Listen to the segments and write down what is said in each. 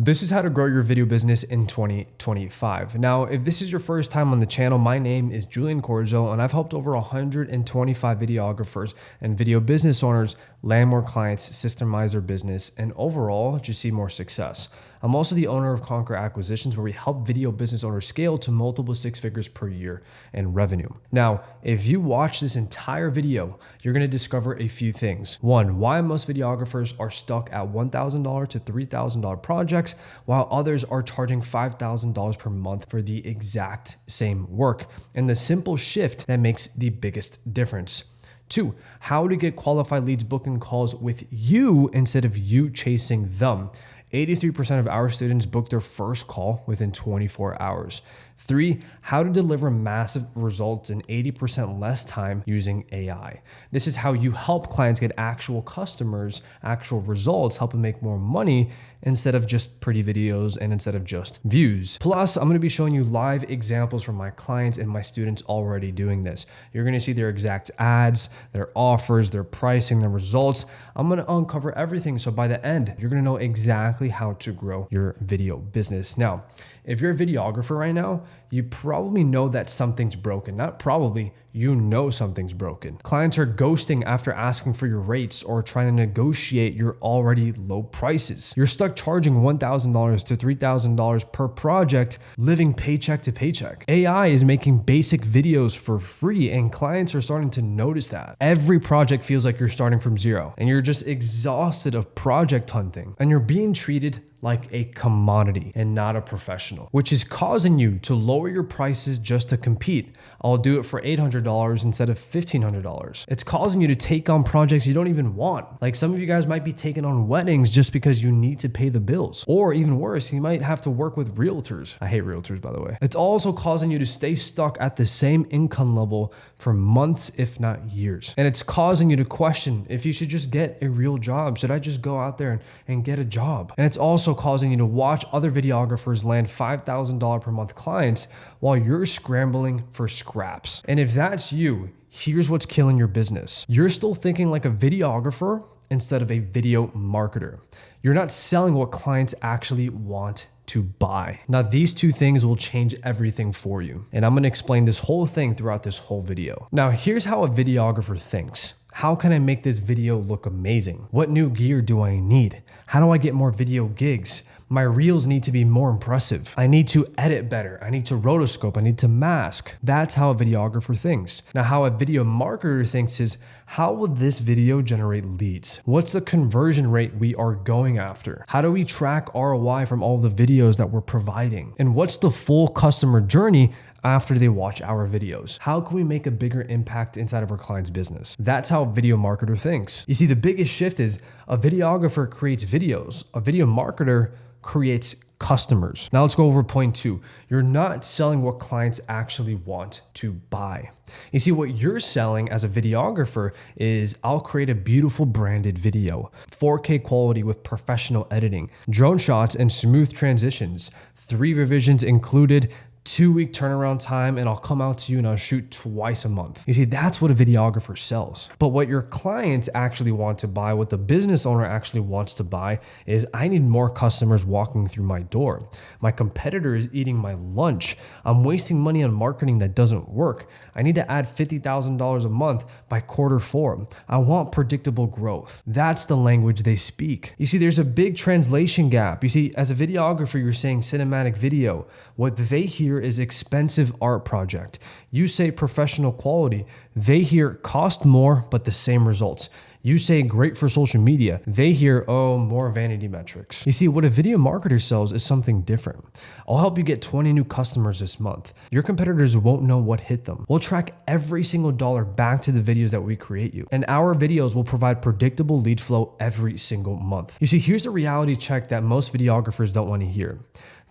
This is how to grow your video business in 2025. Now, if this is your first time on the channel, my name is Julian Corzo, and I've helped over 125 videographers and video business owners land more clients, systemize their business, and overall just see more success. I'm also the owner of Conquer Acquisitions, where we help video business owners scale to multiple six figures per year in revenue. Now, if you watch this entire video, you're going to discover a few things. One, why most videographers are stuck at $1,000 to $3,000 projects, while others are charging $5,000 per month for the exact same work, and the simple shift that makes the biggest difference. Two, how to get qualified leads, booking calls with you instead of you chasing them. 83% of our students book their first call within 24 hours. Three, how to deliver massive results in 80% less time using AI. This is how you help clients get actual customers, actual results, help them make more money instead of just pretty videos and instead of just views. Plus, I'm going to be showing you live examples from my clients and my students already doing this. You're going to see their exact ads, their offers, their pricing, their results. I'm going to uncover everything. So by the end, you're going to know exactly how to grow your video business. Now, if you're a videographer right now, you probably know that something's broken. Not probably, you know something's broken. Clients are ghosting after asking for your rates or trying to negotiate your already low prices. You're stuck charging $1,000 to $3,000 per project, living paycheck to paycheck. AI is making basic videos for free, and clients are starting to notice that. Every project feels like you're starting from zero, and you're just exhausted of project hunting, and you're being treated like a commodity and not a professional, which is causing you to lower your prices just to compete. I'll do it for $800 instead of $1,500. It's causing you to take on projects you don't even want. Like some of you guys might be taking on weddings just because you need to pay the bills. Or even worse, you might have to work with realtors. I hate realtors, by the way. It's also causing you to stay stuck at the same income level for months, if not years. And it's causing you to question if you should just get a real job. Should I just go out there and get a job? And it's also causing you to watch other videographers land $5,000 per month clients while you're scrambling for scraps. And if that's you, here's what's killing your business. You're still thinking like a videographer instead of a video marketer. You're not selling what clients actually want to buy. Now, these two things will change everything for you. And I'm going to explain this whole thing throughout this whole video. Now, here's how a videographer thinks. How can I make this video look amazing? What new gear do I need? How do I get more video gigs? My reels need to be more impressive. I need to edit better. I need to rotoscope. I need to mask. That's how a videographer thinks. Now, how a video marketer thinks is, how will this video generate leads? What's the conversion rate we are going after? How do we track ROI from all the videos that we're providing? And what's the full customer journey after they watch our videos? How can we make a bigger impact inside of our client's business? That's how a video marketer thinks. You see, the biggest shift is a videographer creates videos. A video marketer creates customers. Now let's go over point two. You're not selling what clients actually want to buy. You see, what you're selling as a videographer is, I'll create a beautiful branded video, 4K quality with professional editing, drone shots and smooth transitions, 3 revisions included, 2-week turnaround time, and I'll come out to you and I'll shoot twice a month. You see, that's what a videographer sells. But what your clients actually want to buy, what the business owner actually wants to buy is, I need more customers walking through my door. My competitor is eating my lunch. I'm wasting money on marketing that doesn't work. I need to add $50,000 a month by Q4. I want predictable growth. That's the language they speak. You see, there's a big translation gap. You see, as a videographer, you're saying cinematic video. What they hear is expensive art project. You say professional quality. They hear cost more, but the same results. You say great for social media. They hear, oh, more vanity metrics. You see, what a video marketer sells is something different. I'll help you get 20 new customers this month. Your competitors won't know what hit them. We'll track every single dollar back to the videos that we create you. And our videos will provide predictable lead flow every single month. You see, here's a reality check that most videographers don't want to hear.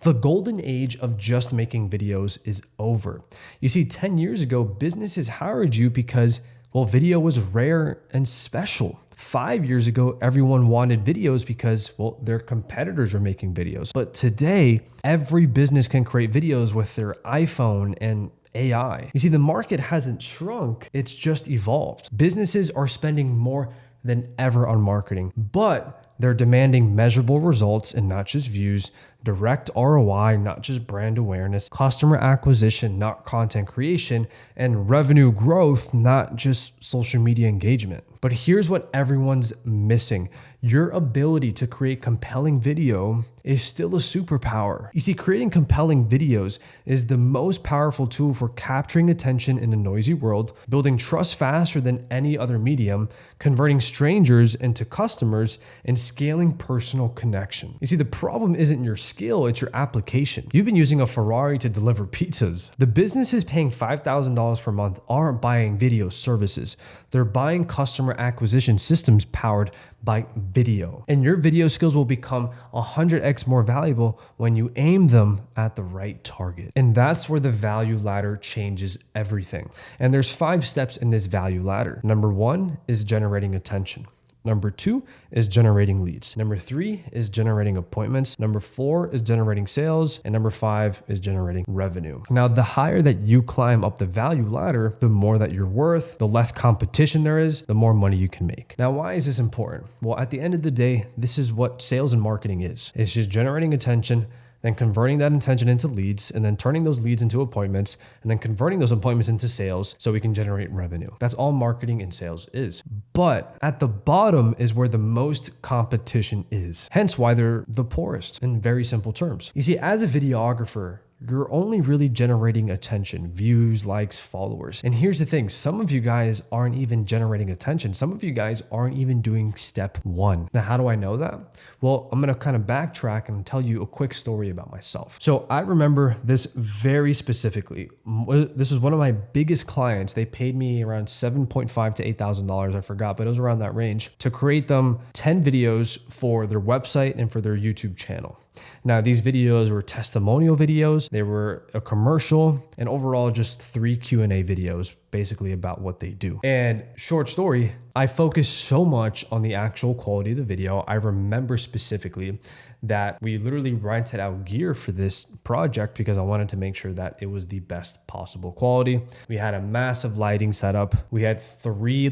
The golden age of just making videos is over. You see, 10 years ago, businesses hired you because, well, video was rare and special. 5 years ago, everyone wanted videos because, well, their competitors were making videos. But today, every business can create videos with their iPhone and AI. You see, the market hasn't shrunk, it's just evolved. Businesses are spending more than ever on marketing, but they're demanding measurable results and not just views, direct ROI, not just brand awareness, customer acquisition, not content creation, and revenue growth, not just social media engagement. But here's what everyone's missing. Your ability to create compelling video is still a superpower. You see, creating compelling videos is the most powerful tool for capturing attention in a noisy world, building trust faster than any other medium, converting strangers into customers, and scaling personal connection. You see, the problem isn't your skill, it's your application. You've been using a Ferrari to deliver pizzas. The businesses paying $5,000 per month aren't buying video services. They're buying customer acquisition systems powered by video. And your video skills will become 100x more valuable when you aim them at the right target. And that's where the value ladder changes everything. And there's 5 steps in this value ladder. Number 1 is generating attention. Number 2 is generating leads. Number 3 is generating appointments. Number 4 is generating sales. And number 5 is generating revenue. Now, the higher that you climb up the value ladder, the more that you're worth, the less competition there is, the more money you can make. Now, why is this important? Well, at the end of the day, this is what sales and marketing is. It's just generating attention, then converting that intention into leads, and then turning those leads into appointments, and then converting those appointments into sales so we can generate revenue. That's all marketing and sales is. But at the bottom is where the most competition is. Hence why they're the poorest in very simple terms. You see, as a videographer, you're only really generating attention, views, likes, followers. And here's the thing, some of you guys aren't even generating attention. Some of you guys aren't even doing step 1. Now, how do I know that? Well, I'm gonna kind of backtrack and tell you a quick story about myself. So I remember this very specifically. This is one of my biggest clients. They paid me around $7.5 to $8,000, I forgot, but it was around that range, to create them 10 videos for their website and for their YouTube channel. Now, these videos were testimonial videos, they were a commercial, and overall just 3 Q&A videos basically about what they do. And short story, I focused so much on the actual quality of the video. I remember specifically that we literally rented out gear for this project because I wanted to make sure that it was the best possible quality. We had a massive lighting setup. We had three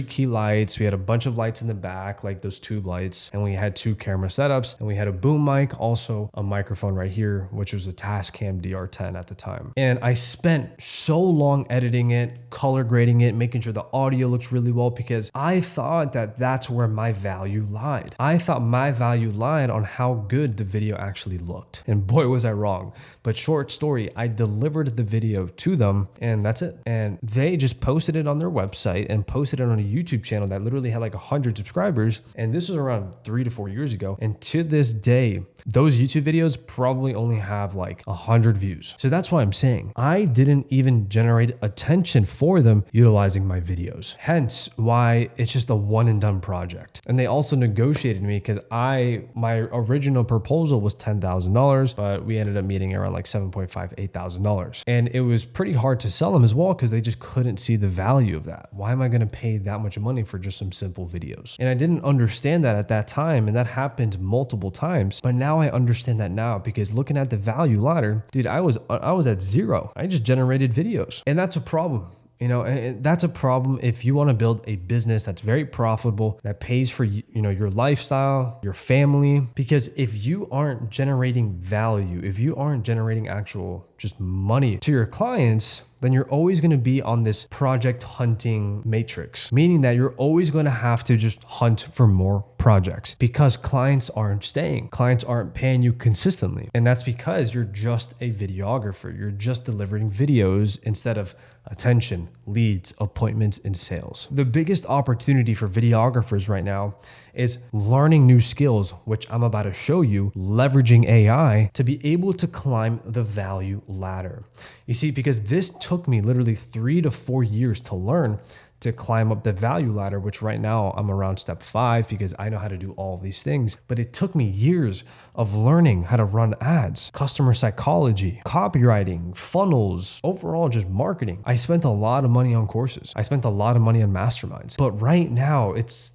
key lights. We had a bunch of lights in the back, like those tube lights, and we had 2 camera setups, and we had a boom mic, also a microphone right here, which was a Tascam DR10 at the time. And I spent so long editing it, color grading it, making sure the audio looks really well, because I thought that that's where my value lied. I thought my value lied on how good the video actually looked. And boy, was I wrong. But short story, I delivered the video to them and that's it. And they just posted it on their website and posted it on a YouTube channel that literally had like 100 subscribers. And this was around 3 to 4 years ago. And to this day, those YouTube videos probably only have like 100 views. So that's why I'm saying I didn't even generate attention for them utilizing my videos. Hence why it's just a one and done project. And they also negotiated me because my original proposal was $10,000, but we ended up meeting around like $7.5, $8,000. And it was pretty hard to sell them as well because they just couldn't see the value of that. Why am I going to pay that much money for just some simple videos? And I didn't understand that at that time. And that happened multiple times. But now I understand that now, because looking at the value ladder, dude, I was at 0. I just generated videos. And that's a problem. You know, and that's a problem if you want to build a business that's very profitable, that pays for, your lifestyle, your family. Because if you aren't generating value, if you aren't generating actual just money to your clients, then you're always going to be on this project hunting matrix, meaning that you're always going to have to just hunt for more projects because clients aren't staying. Clients aren't paying you consistently. And that's because you're just a videographer. You're just delivering videos instead of attention, leads, appointments, and sales. The biggest opportunity for videographers right now is learning new skills, which I'm about to show you, leveraging AI to be able to climb the value ladder. You see, because this took me literally 3 to 4 years to learn to climb up the value ladder, which right now I'm around step 5 because I know how to do all of these things. But it took me years of learning how to run ads, customer psychology, copywriting, funnels, overall just marketing. I spent a lot of money on courses. I spent a lot of money on masterminds. But right now it's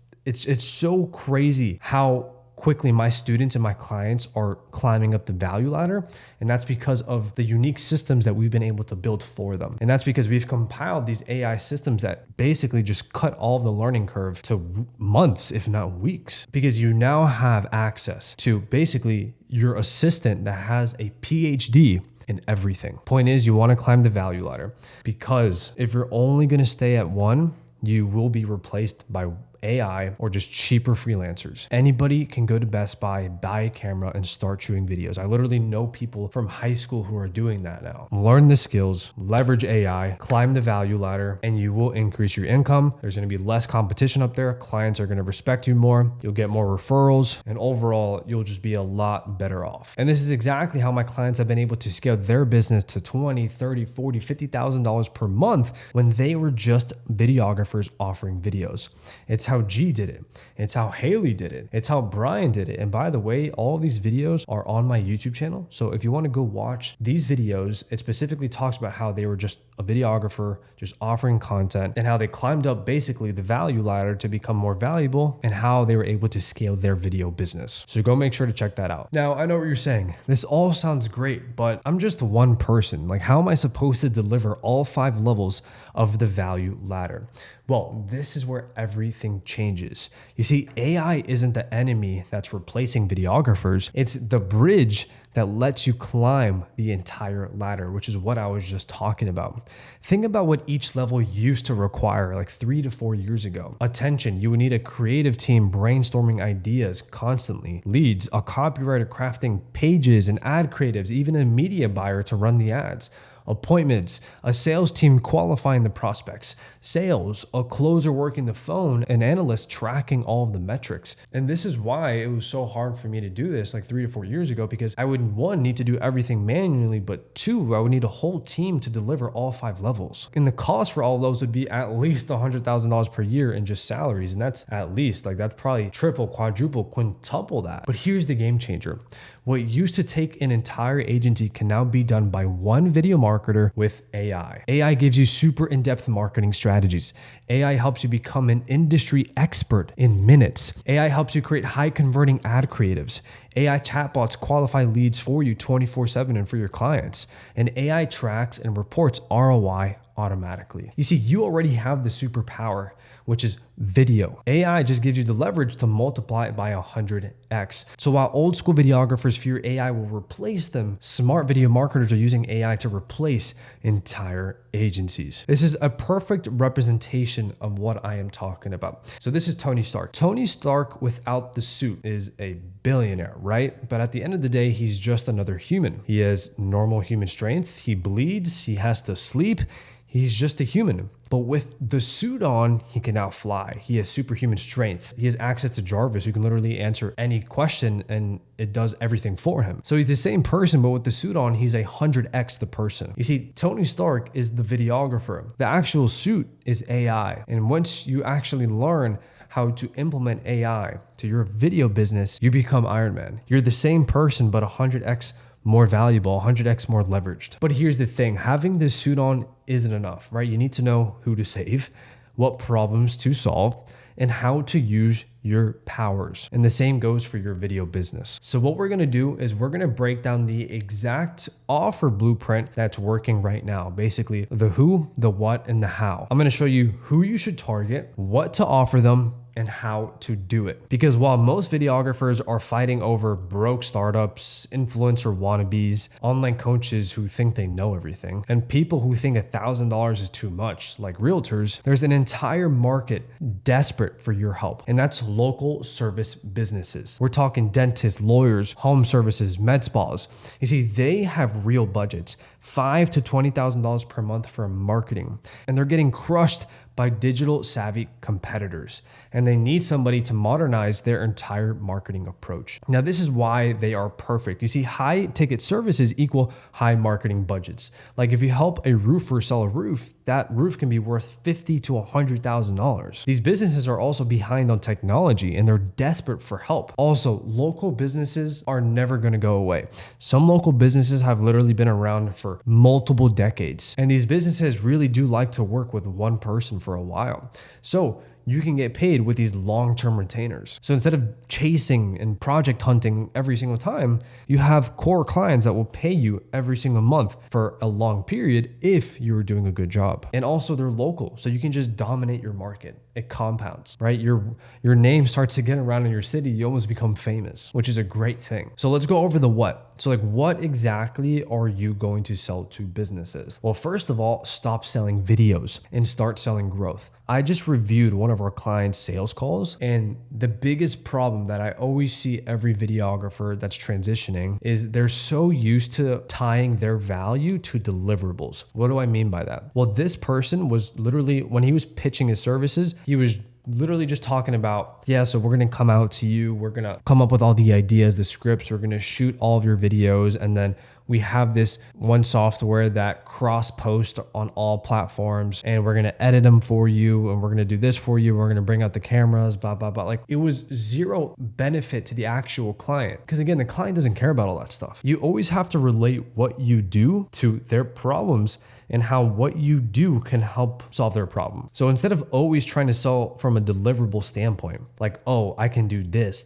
so crazy how quickly my students and my clients are climbing up the value ladder. And that's because of the unique systems that we've been able to build for them. And that's because we've compiled these AI systems that basically just cut all of the learning curve to months, if not weeks, because you now have access to basically your assistant that has a PhD in everything. Point is, you want to climb the value ladder, because if you're only going to stay at one, you will be replaced by AI or just cheaper freelancers. Anybody can go to Best Buy, buy a camera, and start shooting videos. I literally know people from high school who are doing that now. Learn the skills, leverage AI, climb the value ladder, and you will increase your income. There's going to be less competition up there. Clients are going to respect you more. You'll get more referrals, and overall, you'll just be a lot better off. And this is exactly how my clients have been able to scale their business to $20, $30, $40, $50,000 per month when they were just videographers offering videos. It's how G did it. It's how Haley did it. It's how Brian did it. And by the way, all these videos are on my YouTube channel. So if you want to go watch these videos, it specifically talks about how they were just a videographer, just offering content, and how they climbed up basically the value ladder to become more valuable, and how they were able to scale their video business. So go make sure to check that out. Now, I know what you're saying. This all sounds great, but I'm just one person. Like, how am I supposed to deliver all 5 levels of the value ladder? Well, this is where everything changes. You see, AI isn't the enemy that's replacing videographers. It's the bridge that lets you climb the entire ladder, which is what I was just talking about. Think about what each level used to require like 3 to 4 years ago. Attention, you would need a creative team brainstorming ideas constantly, leads, a copywriter crafting pages and ad creatives, even a media buyer to run the ads. Appointments, a sales team qualifying the prospects, sales, a closer working the phone, an analyst tracking all of the metrics. And this is why it was so hard for me to do this like 3 to 4 years ago, because I would, one, need to do everything manually, but two, I would need a whole team to deliver all 5 levels. And the cost for all of those would be at least $100,000 per year in just salaries. And that's at least, like, that's probably triple, quadruple, quintuple that. But here's the game changer. What used to take an entire agency can now be done by one video marketer with AI. AI gives you super in-depth marketing strategies. AI helps you become an industry expert in minutes. AI helps you create high converting ad creatives. AI chatbots qualify leads for you 24/7 and for your clients. And AI tracks and reports ROI automatically. You see, you already have the superpower, which is video. AI just gives you the leverage to multiply it by 100x. So while old school videographers fear AI will replace them, smart video marketers are using AI to replace entire agencies. This is a perfect representation of what I am talking about. So this is Tony Stark. Tony Stark without the suit is a billionaire, right? But at the end of the day, he's just another human. He has normal human strength. He bleeds. He has to sleep. He's just a human. But with the suit on, he can now fly. He has superhuman strength. He has access to Jarvis, who can literally answer any question and it does everything for him. So he's the same person, but with the suit on, he's 100x the person. You see, Tony Stark is the videographer. The actual suit is AI. And once you actually learn how to implement AI to your video business, you become Iron Man. You're the same person, but 100x more valuable, 100x more leveraged. But here's the thing, having this suit on isn't enough, right? You need to know who to save, what problems to solve, and how to use your powers. And the same goes for your video business. So what we're gonna do is we're gonna break down the exact offer blueprint that's working right now. Basically, the who, the what, and the how. I'm gonna show you who you should target, what to offer them, and how to do it. Because while most videographers are fighting over broke startups, influencer wannabes, online coaches who think they know everything, and people who think $1,000 is too much, like realtors, there's an entire market desperate for your help. And that's local service businesses. We're talking dentists, lawyers, home services, med spas. You see, they have real budgets, $5,000 to $20,000 per month for marketing, and they're getting crushed by digital savvy competitors, and they need somebody to modernize their entire marketing approach. Now, this is why they are perfect. You see, high ticket services equal high marketing budgets. Like if you help a roofer sell a roof, that roof can be worth $50,000 to $100,000. These businesses are also behind on technology and they're desperate for help. Also, local businesses are never gonna go away. Some local businesses have literally been around for multiple decades, and these businesses really do like to work with one person for a while. So you can get paid with these long-term retainers. So instead of chasing and project hunting every single time, you have core clients that will pay you every single month for a long period if you're doing a good job. And also they're local, so you can just dominate your market. It compounds, right? Your name starts to get around in your city. You almost become famous, which is a great thing. So let's go over the what. So like, what exactly are you going to sell to businesses? Well, first of all, stop selling videos and start selling growth. I just reviewed one of our clients' sales calls, and the biggest problem that I always see every videographer that's transitioning is they're so used to tying their value to deliverables. What do I mean by that? Well, this person was literally, when he was pitching his services, he was literally just talking about, yeah, so we're going to come out to you. We're going to come up with all the ideas, the scripts. We're going to shoot all of your videos. And then we have this one software that cross post on all platforms, and we're going to edit them for you. And we're going to do this for you. We're going to bring out the cameras, blah, blah, blah. Like, it was zero benefit to the actual client. Because again, the client doesn't care about all that stuff. You always have to relate what you do to their problems and how what you do can help solve their problem. So instead of always trying to sell from a deliverable standpoint, like, oh, I can do this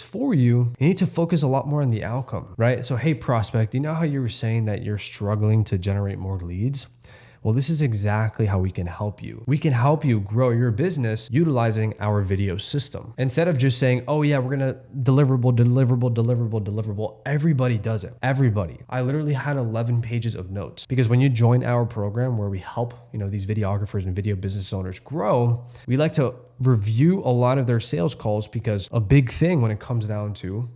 for you, you need to focus a lot more on the outcome, right? So, hey, prospect, you know how you were saying that you're struggling to generate more leads? Well, this is exactly how we can help you. We can help you grow your business utilizing our video system. Instead of just saying, oh yeah, we're going to deliverable. Everybody does it. Everybody. I literally had 11 pages of notes, because when you join our program where we help, these videographers and video business owners grow, we like to review a lot of their sales calls, because a big thing when it comes down to,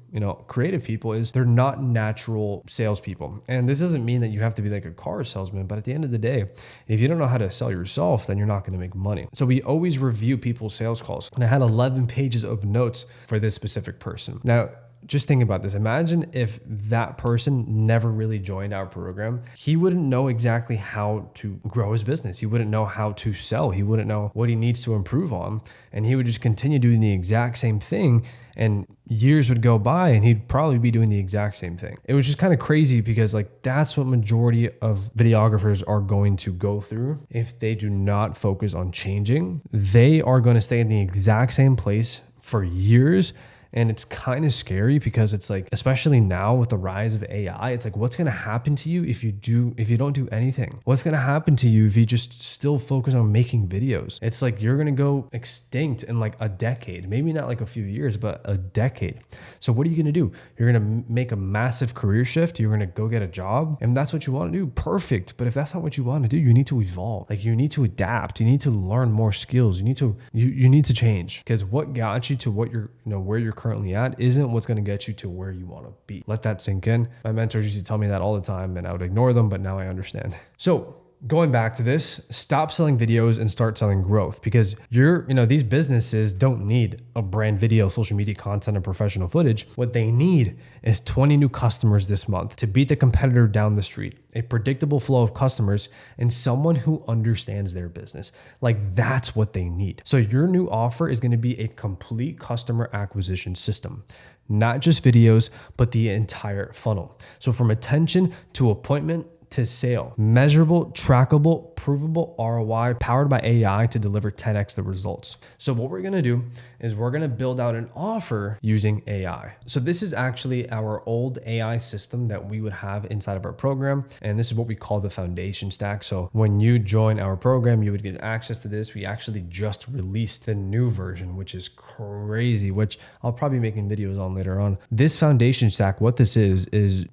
creative people is they're not natural salespeople. And this doesn't mean that you have to be like a car salesman, but at the end of the day, if you don't know how to sell yourself, then you're not going to make money. So we always review people's sales calls. And I had 11 pages of notes for this specific person. Now, just think about this. Imagine if that person never really joined our program. He wouldn't know exactly how to grow his business. He wouldn't know how to sell. He wouldn't know what he needs to improve on. And he would just continue doing the exact same thing. And years would go by and he'd probably be doing the exact same thing. It was just kind of crazy, because like, that's what majority of videographers are going to go through. If they do not focus on changing, they are going to stay in the exact same place for years. And it's kind of scary, because it's like, especially now with the rise of AI, it's like, what's going to happen to you if you don't do anything? What's going to happen to you if you just still focus on making videos? It's like, you're going to go extinct in like a decade, maybe not like a few years, but a decade. So what are you going to do? You're going to make a massive career shift. You're going to go get a job, and that's what you want to do. Perfect. But if that's not what you want to do, you need to evolve. Like, you need to adapt. You need to learn more skills. You need to change, because what got you to what you're, where you're currently at isn't what's going to get you to where you want to be. Let that sink in. My mentors used to tell me that all the time, and I would ignore them, but now I understand. So going back to this, stop selling videos and start selling growth, because these businesses don't need a brand video, social media content, and professional footage. What they need is 20 new customers this month to beat the competitor down the street, a predictable flow of customers, and someone who understands their business. Like, that's what they need. So your new offer is going to be a complete customer acquisition system. Not just videos, but the entire funnel. So from attention to appointment to sale, measurable, trackable, provable ROI powered by AI to deliver 10x the results. So what we're going to do is we're going to build out an offer using AI. So this is actually our old AI system that we would have inside of our program. And this is what we call the foundation stack. So when you join our program, you would get access to this. We actually just released a new version, which is crazy, which I'll probably be making videos on later on. This foundation stack, what this is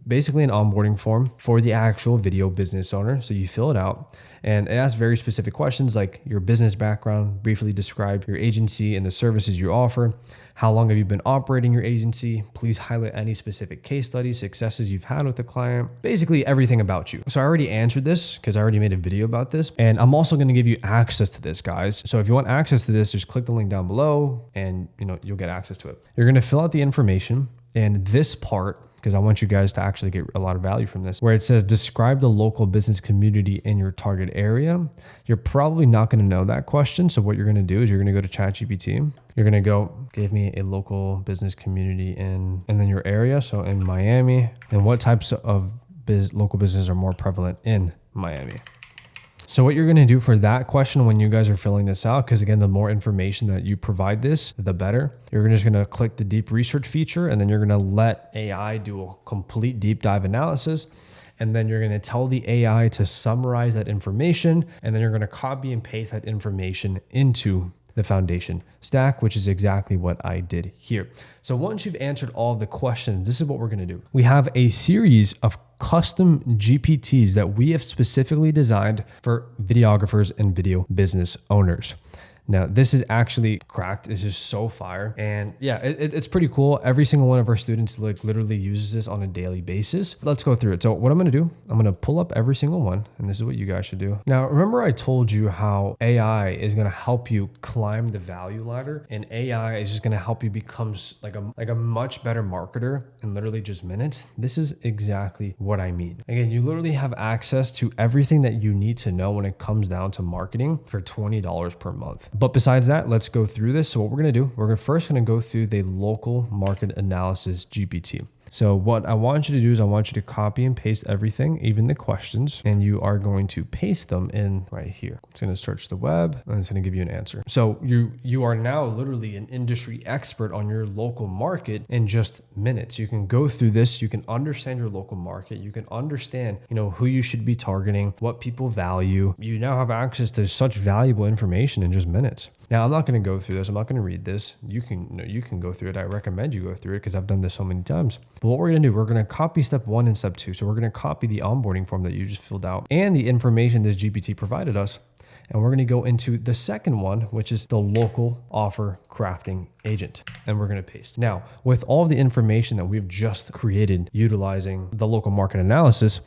basically an onboarding form for the actual video business owner. So you fill it out, and it asks very specific questions like your business background, briefly describe your agency and the services you offer. How long have you been operating your agency? Please highlight any specific case studies, successes you've had with the client, basically everything about you. So I already answered this because I already made a video about this. And I'm also going to give you access to this, guys. So if you want access to this, just click the link down below and you'll get access to it. You're going to fill out the information, and this part, because I want you guys to actually get a lot of value from this, where it says describe the local business community in your target area. You're probably not going to know that question. So what you're going to do is you're going to go to ChatGPT. You're going to go, give me a local business community and then your area. So in Miami, and what types of local businesses are more prevalent in Miami. So what you're going to do for that question when you guys are filling this out, because again, the more information that you provide this, the better. You're just going to click the deep research feature, and then you're going to let AI do a complete deep dive analysis. And then you're going to tell the AI to summarize that information, and then you're going to copy and paste that information into the foundation stack, which is exactly what I did here. So once you've answered all of the questions, this is what we're going to do. We have a series of custom GPTs that we have specifically designed for videographers and video business owners. Now, this is actually cracked. This is so fire. And yeah, it's pretty cool. Every single one of our students literally uses this on a daily basis. Let's go through it. So what I'm going to do, I'm going to pull up every single one. And this is what you guys should do. Now, remember I told you how AI is going to help you climb the value ladder, and AI is just going to help you become like a much better marketer in literally just minutes. This is exactly what I mean. Again, you literally have access to everything that you need to know when it comes down to marketing for $20 per month. But besides that, let's go through this. So what we're going to do, we're first going to go through the local market analysis GPT. So what I want you to do is I want you to copy and paste everything, even the questions, and you are going to paste them in right here. It's going to search the web and it's going to give you an answer. So you are now literally an industry expert on your local market in just minutes. You can go through this, you can understand your local market, you can understand, who you should be targeting, what people value. You now have access to such valuable information in just minutes. Now, I'm not going to go through this. I'm not going to read this. You can go through it. I recommend you go through it because I've done this so many times. But what we're going to do, we're going to copy step 1 and step 2. So we're going to copy the onboarding form that you just filled out and the information this GPT provided us. And we're going to go into the second one, which is the local offer crafting agent. And we're going to paste. Now, with all the information that we've just created utilizing the local market analysis,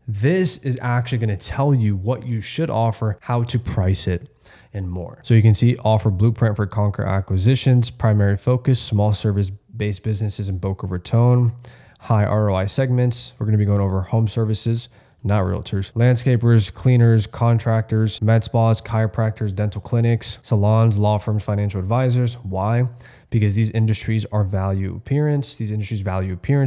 this is actually going to tell you what you should offer, how to price it, and more. So you can see offer blueprint for Conquer acquisitions, primary focus, small service-based businesses in Boca Raton, high ROI segments. We're going to be going over home services, not realtors, landscapers, cleaners, contractors, med spas, chiropractors, dental clinics, salons, law firms, financial advisors. Why? Because these industries value appearance,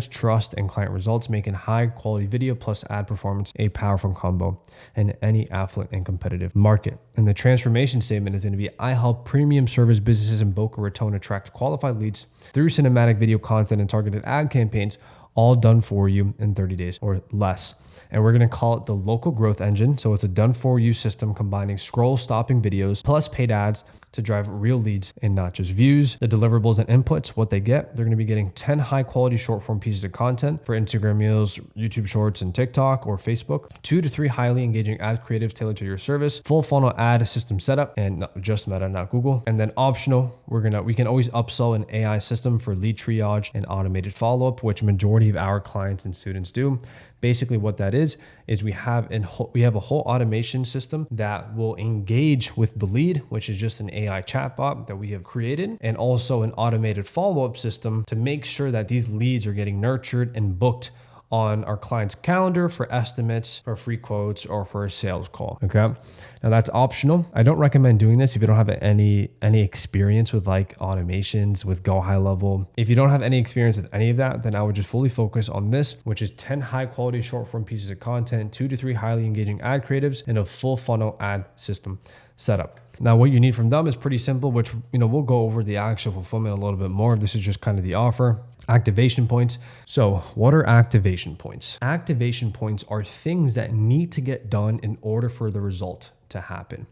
trust, and client results, making high quality video plus ad performance a powerful combo in any affluent and competitive market. And the transformation statement is going to be, I help premium service businesses in Boca Raton attract qualified leads through cinematic video content and targeted ad campaigns, all done for you in 30 days or less. And we're going to call it the local growth engine. So it's a done for you system combining scroll stopping videos plus paid ads to drive real leads and not just views. The deliverables and inputs, what they get, they're going to be getting 10 high quality short form pieces of content for Instagram Reels, YouTube Shorts, and TikTok or Facebook, 2 to 3 highly engaging ad creatives tailored to your service, full funnel ad system setup, and not just Meta, not Google. And then optional, we can always upsell an AI system for lead triage and automated follow-up, which majority of our clients and students do. Basically what that is we have a whole automation system that will engage with the lead, which is just an AI chatbot that we have created, and also an automated follow-up system to make sure that these leads are getting nurtured and booked on our client's calendar for estimates, for free quotes, or for a sales call. Okay. Now that's optional. I don't recommend doing this if you don't have any experience with like automations, with Go High Level. If you don't have any experience with any of that, then I would just fully focus on this, which is 10 high quality short form pieces of content, 2 to 3 highly engaging ad creatives, and a full funnel ad system setup. Now, what you need from them is pretty simple, which, we'll go over the actual fulfillment a little bit more. This is just kind of the offer. Activation points. So what are activation points? Activation points are things that need to get done in order for the result to happen.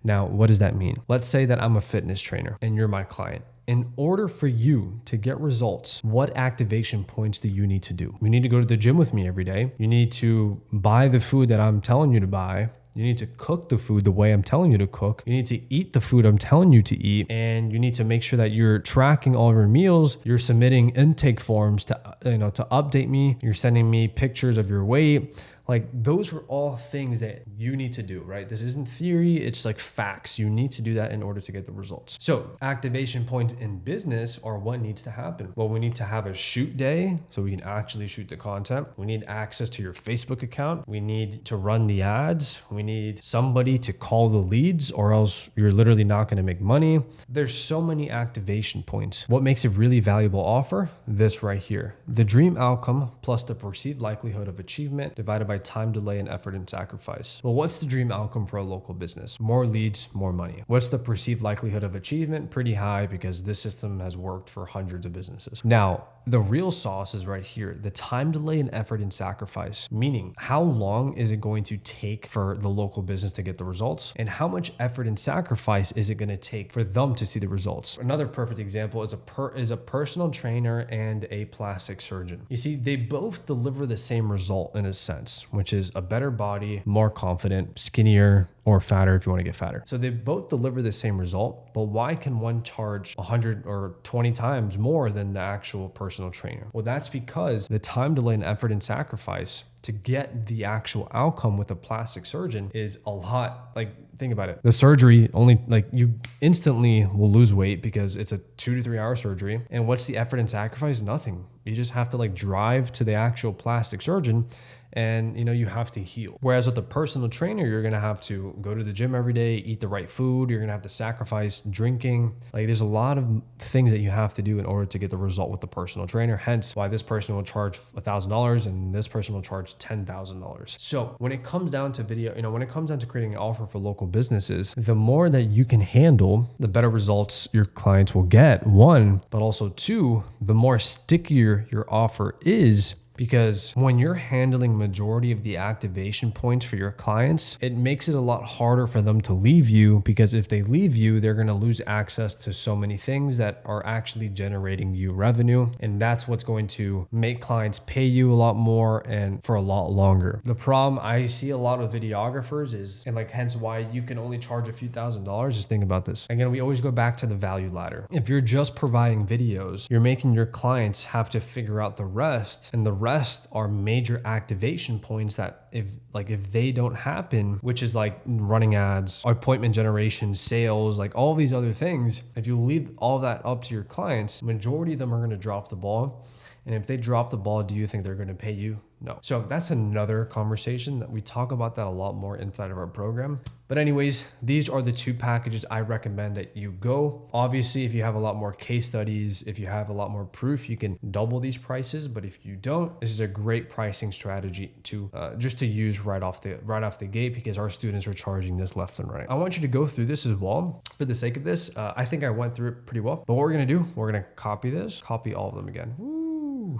Now, what does that mean? Let's say that I'm a fitness trainer and you're my client. In order for you to get results, what activation points do you need to do? You need to go to the gym with me every day. You need to buy the food that I'm telling you to buy. You need to cook the food the way I'm telling you to cook. You need to eat the food I'm telling you to eat. And you need to make sure that you're tracking all of your meals. You're submitting intake forms to update me. You're sending me pictures of your weight. Like those are all things that you need to do, right? This isn't theory, it's like facts. You need to do that in order to get the results. So activation points in business are what needs to happen. Well, we need to have a shoot day so we can actually shoot the content. We need access to your Facebook account. We need to run the ads. We need somebody to call the leads or else you're literally not going to make money. There's so many activation points. What makes a really valuable offer? This right here. The dream outcome plus the perceived likelihood of achievement divided by by time delay and effort and sacrifice. Well, what's the dream outcome for a local business? More leads, more money. What's the perceived likelihood of achievement? Pretty high, because this system has worked for hundreds of businesses. Now, the real sauce is right here. The time delay and effort and sacrifice, meaning how long is it going to take for the local business to get the results, and how much effort and sacrifice is it going to take for them to see the results? Another perfect example is a personal trainer and a plastic surgeon. You see, they both deliver the same result in a sense, which is a better body, more confident, skinnier, or fatter if you want to get fatter. So they both deliver the same result, but why can one charge 100 or 20 times more than the actual personal trainer? Well, that's because the time delay and effort and sacrifice to get the actual outcome with a plastic surgeon is a lot. Like, think about it. The surgery only, like, you instantly will lose weight because it's a 2 to 3 hour surgery. And what's the effort and sacrifice? Nothing. You just have to like drive to the actual plastic surgeon and you have to heal. Whereas with a personal trainer, you're gonna have to go to the gym every day, eat the right food, you're gonna have to sacrifice drinking. Like, there's a lot of things that you have to do in order to get the result with the personal trainer. Hence why this person will charge $1,000 and this person will charge $10,000. So when it comes down to when it comes down to creating an offer for local businesses, the more that you can handle, the better results your clients will get, one, but also two, the more stickier your offer is. Because when you're handling majority of the activation points for your clients, it makes it a lot harder for them to leave you, because if they leave you, they're going to lose access to so many things that are actually generating you revenue. And that's what's going to make clients pay you a lot more and for a lot longer. The problem I see a lot of videographers is, and like hence why you can only charge a few $1,000s, just think about this. Again, we always go back to the value ladder. If you're just providing videos, you're making your clients have to figure out the rest, and the rest are major activation points that if they don't happen, which is like running ads, appointment generation, sales, like all these other things, if you leave all that up to your clients, majority of them are going to drop the ball. And if they drop the ball, do you think they're going to pay you? No. So that's another conversation that we talk about that a lot more inside of our program. But anyways, these are the two packages I recommend that you go. Obviously, if you have a lot more case studies, if you have a lot more proof, you can double these prices. But if you don't, this is a great pricing strategy to just to use right off the gate, because our students are charging this left and right. I want you to go through this as well. For the sake of this, I think I went through it pretty well. But what we're going to do, we're going to copy all of them again.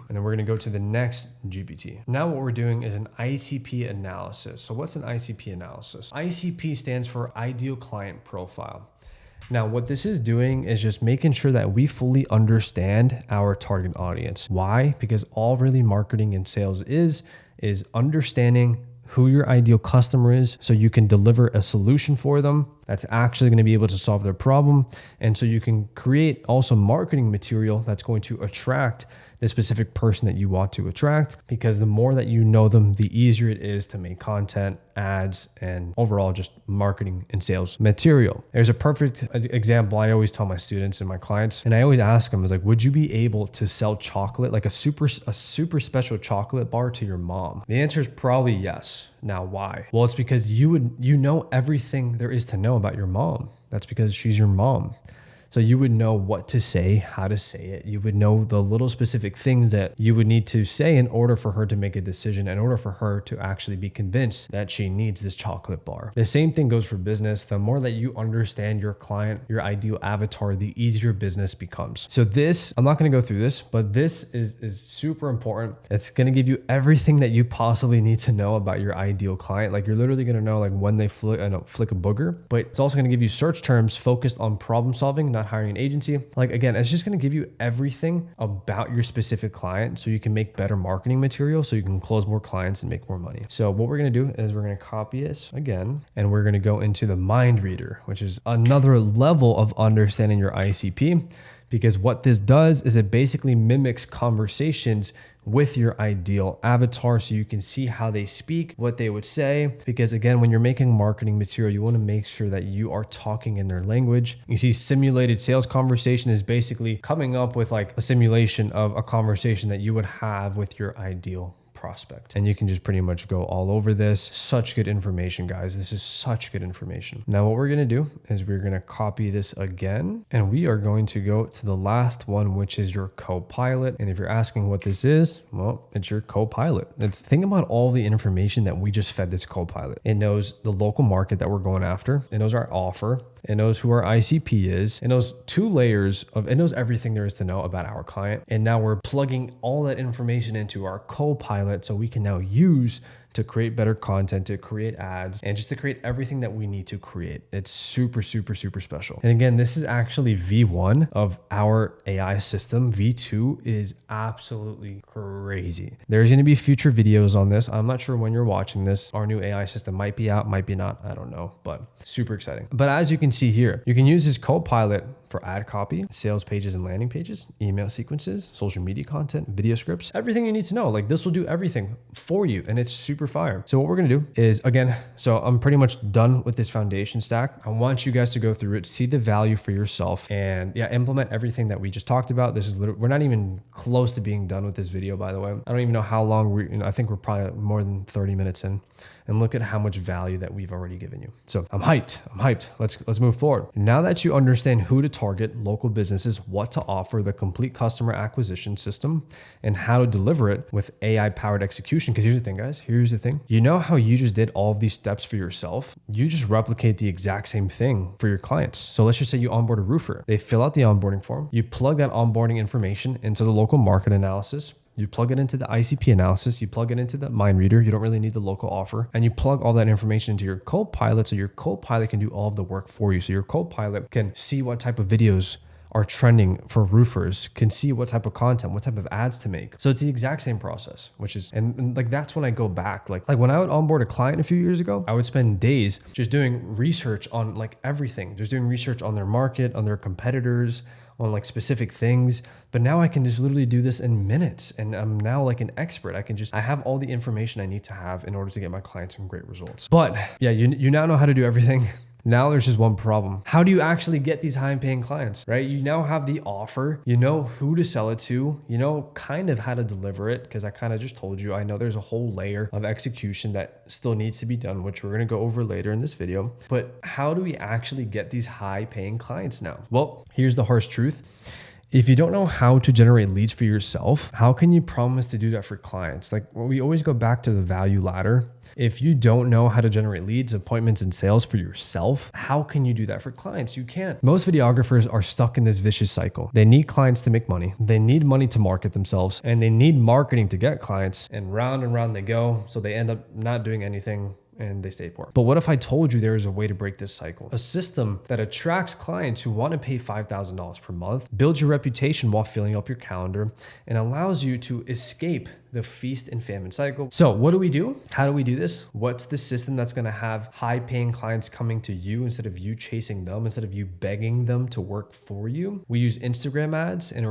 And then we're going to go to the next GPT. Now what we're doing is an ICP analysis. So what's an ICP analysis? ICP stands for Ideal Client Profile. Now, what this is doing is just making sure that we fully understand our target audience. Why? Because all really marketing and sales is understanding who your ideal customer is, so you can deliver a solution for them that's actually going to be able to solve their problem. And so you can create also marketing material that's going to attract the specific person that you want to attract, because the more that you know them, the easier it is to make content, ads, and overall just marketing and sales material. There's a perfect example I always tell my students and my clients, and I always ask them, is like, would you be able to sell chocolate, like a super special chocolate bar, to your mom? The answer is probably yes. Now, why? Well, it's because you know everything there is to know about your mom. That's because she's your mom. So you would know what to say, how to say it. You would know the little specific things that you would need to say in order for her to make a decision, in order for her to actually be convinced that she needs this chocolate bar. The same thing goes for business. The more that you understand your client, your ideal avatar, the easier business becomes. So this, I'm not going to go through this, but this is super important. It's going to give you everything that you possibly need to know about your ideal client. Like, you're literally going to know like when they flick a booger, but it's also going to give you search terms focused on problem solving, not hiring an agency. Like, again, it's just going to give you everything about your specific client so you can make better marketing material, so you can close more clients and make more money. So what we're going to do is we're going to copy this again, and we're going to go into the mind reader, which is another level of understanding your ICP, because what this does is it basically mimics conversations with your ideal avatar, so you can see how they speak, what they would say. Because again, when you're making marketing material, you want to make sure that you are talking in their language. You see, simulated sales conversation is basically coming up with like a simulation of a conversation that you would have with your ideal prospect. And you can just pretty much go all over this. Such good information, guys. This is such good information. Now, what we're going to do is we're going to copy this again, and we are going to go to the last one, which is your Copilot. And if you're asking what this is, well, it's your Copilot. Think about all the information that we just fed this Copilot. It knows the local market that we're going after. It knows our offer. It knows who our ICP is. It knows it knows everything there is to know about our client. And now we're plugging all that information into our Copilot so we can now use to create better content, to create ads, and just to create everything that we need to create. It's super, super, super special. And again, this is actually V1 of our AI system. V2 is absolutely crazy. There's going to be future videos on this. I'm not sure when you're watching this. Our new AI system might be out, might be not. I don't know, but super exciting. But as you can see here, you can use this Copilot for ad copy, sales pages and landing pages, email sequences, social media content, video scripts, everything you need to know. Like, this will do everything for you, and it's super fire. So what we're going to do is, again, so I'm pretty much done with this foundation stack. I want you guys to go through it, see the value for yourself, and implement everything that we just talked about. This is literally, we're not even close to being done with this video, by the way. I don't even know how long I think we're probably more than 30 minutes in. And look at how much value that we've already given you. So I'm hyped. Let's move forward. Now that you understand who to target, local businesses, what to offer, the complete customer acquisition system, and how to deliver it with AI powered execution. Because here's the thing, guys, you know how you just did all of these steps for yourself? You just replicate the exact same thing for your clients. So let's just say you onboard a roofer. They fill out the onboarding form. You plug that onboarding information into the local market analysis. You plug it into the ICP analysis, you plug it into the mind reader. You don't really need the local offer, and you plug all that information into your Copilot. So your Copilot can do all of the work for you. So your Copilot can see what type of videos are trending for roofers, can see what type of content, what type of ads to make. So it's the exact same process, which is, and like, that's when I go back, like when I would onboard a client a few years ago, I would spend days just doing research on like everything, just doing research on their market, on their competitors, on like specific things. But now I can just literally do this in minutes, and I'm now like an expert. I have all the information I need to have in order to get my clients some great results. But yeah, you now know how to do everything. Now there's just one problem. How do you actually get these high paying clients, right? You now have the offer, you know who to sell it to, you know kind of how to deliver it, because I kind of just told you. I know there's a whole layer of execution that still needs to be done, which we're going to go over later in this video. But how do we actually get these high paying clients now? Well, here's the harsh truth. If you don't know how to generate leads for yourself, how can you promise to do that for clients? Like, we always go back to the value ladder. If you don't know how to generate leads, appointments, and sales for yourself, how can you do that for clients? You can't. Most videographers are stuck in this vicious cycle. They need clients to make money. They need money to market themselves, and they need marketing to get clients, and round they go. So they end up not doing anything, and they stay poor. But what if I told you there is a way to break this cycle? A system that attracts clients who want to pay $5,000 per month, builds your reputation while filling up your calendar, and allows you to escape the feast and famine cycle. So what do we do? How do we do this? What's the system that's going to have high paying clients coming to you instead of you chasing them, instead of you begging them to work for you? We use Instagram ads and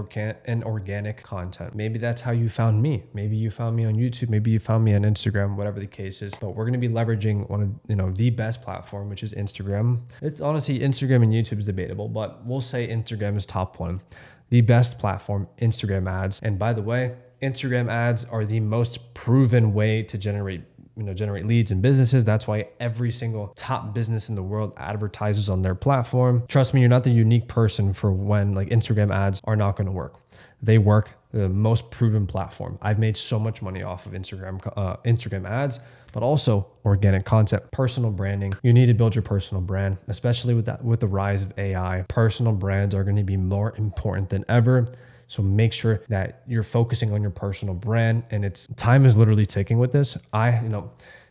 organic content. Maybe that's how you found me. Maybe you found me on YouTube. Maybe you found me on Instagram, whatever the case is. But we're going to be leveraging one of, the best platform, which is Instagram. It's honestly, Instagram and YouTube is debatable, but we'll say Instagram is top one. The best platform, Instagram ads. And by the way, Instagram ads are the most proven way to generate leads and businesses. That's why every single top business in the world advertises on their platform. Trust me, you're not the unique person for when like Instagram ads are not going to work. They work. The most proven platform. I've made so much money off of Instagram ads, but also organic content, personal branding. You need to build your personal brand, especially with the rise of AI. Personal brands are going to be more important than ever. So make sure that you're focusing on your personal brand, and time is literally ticking with this.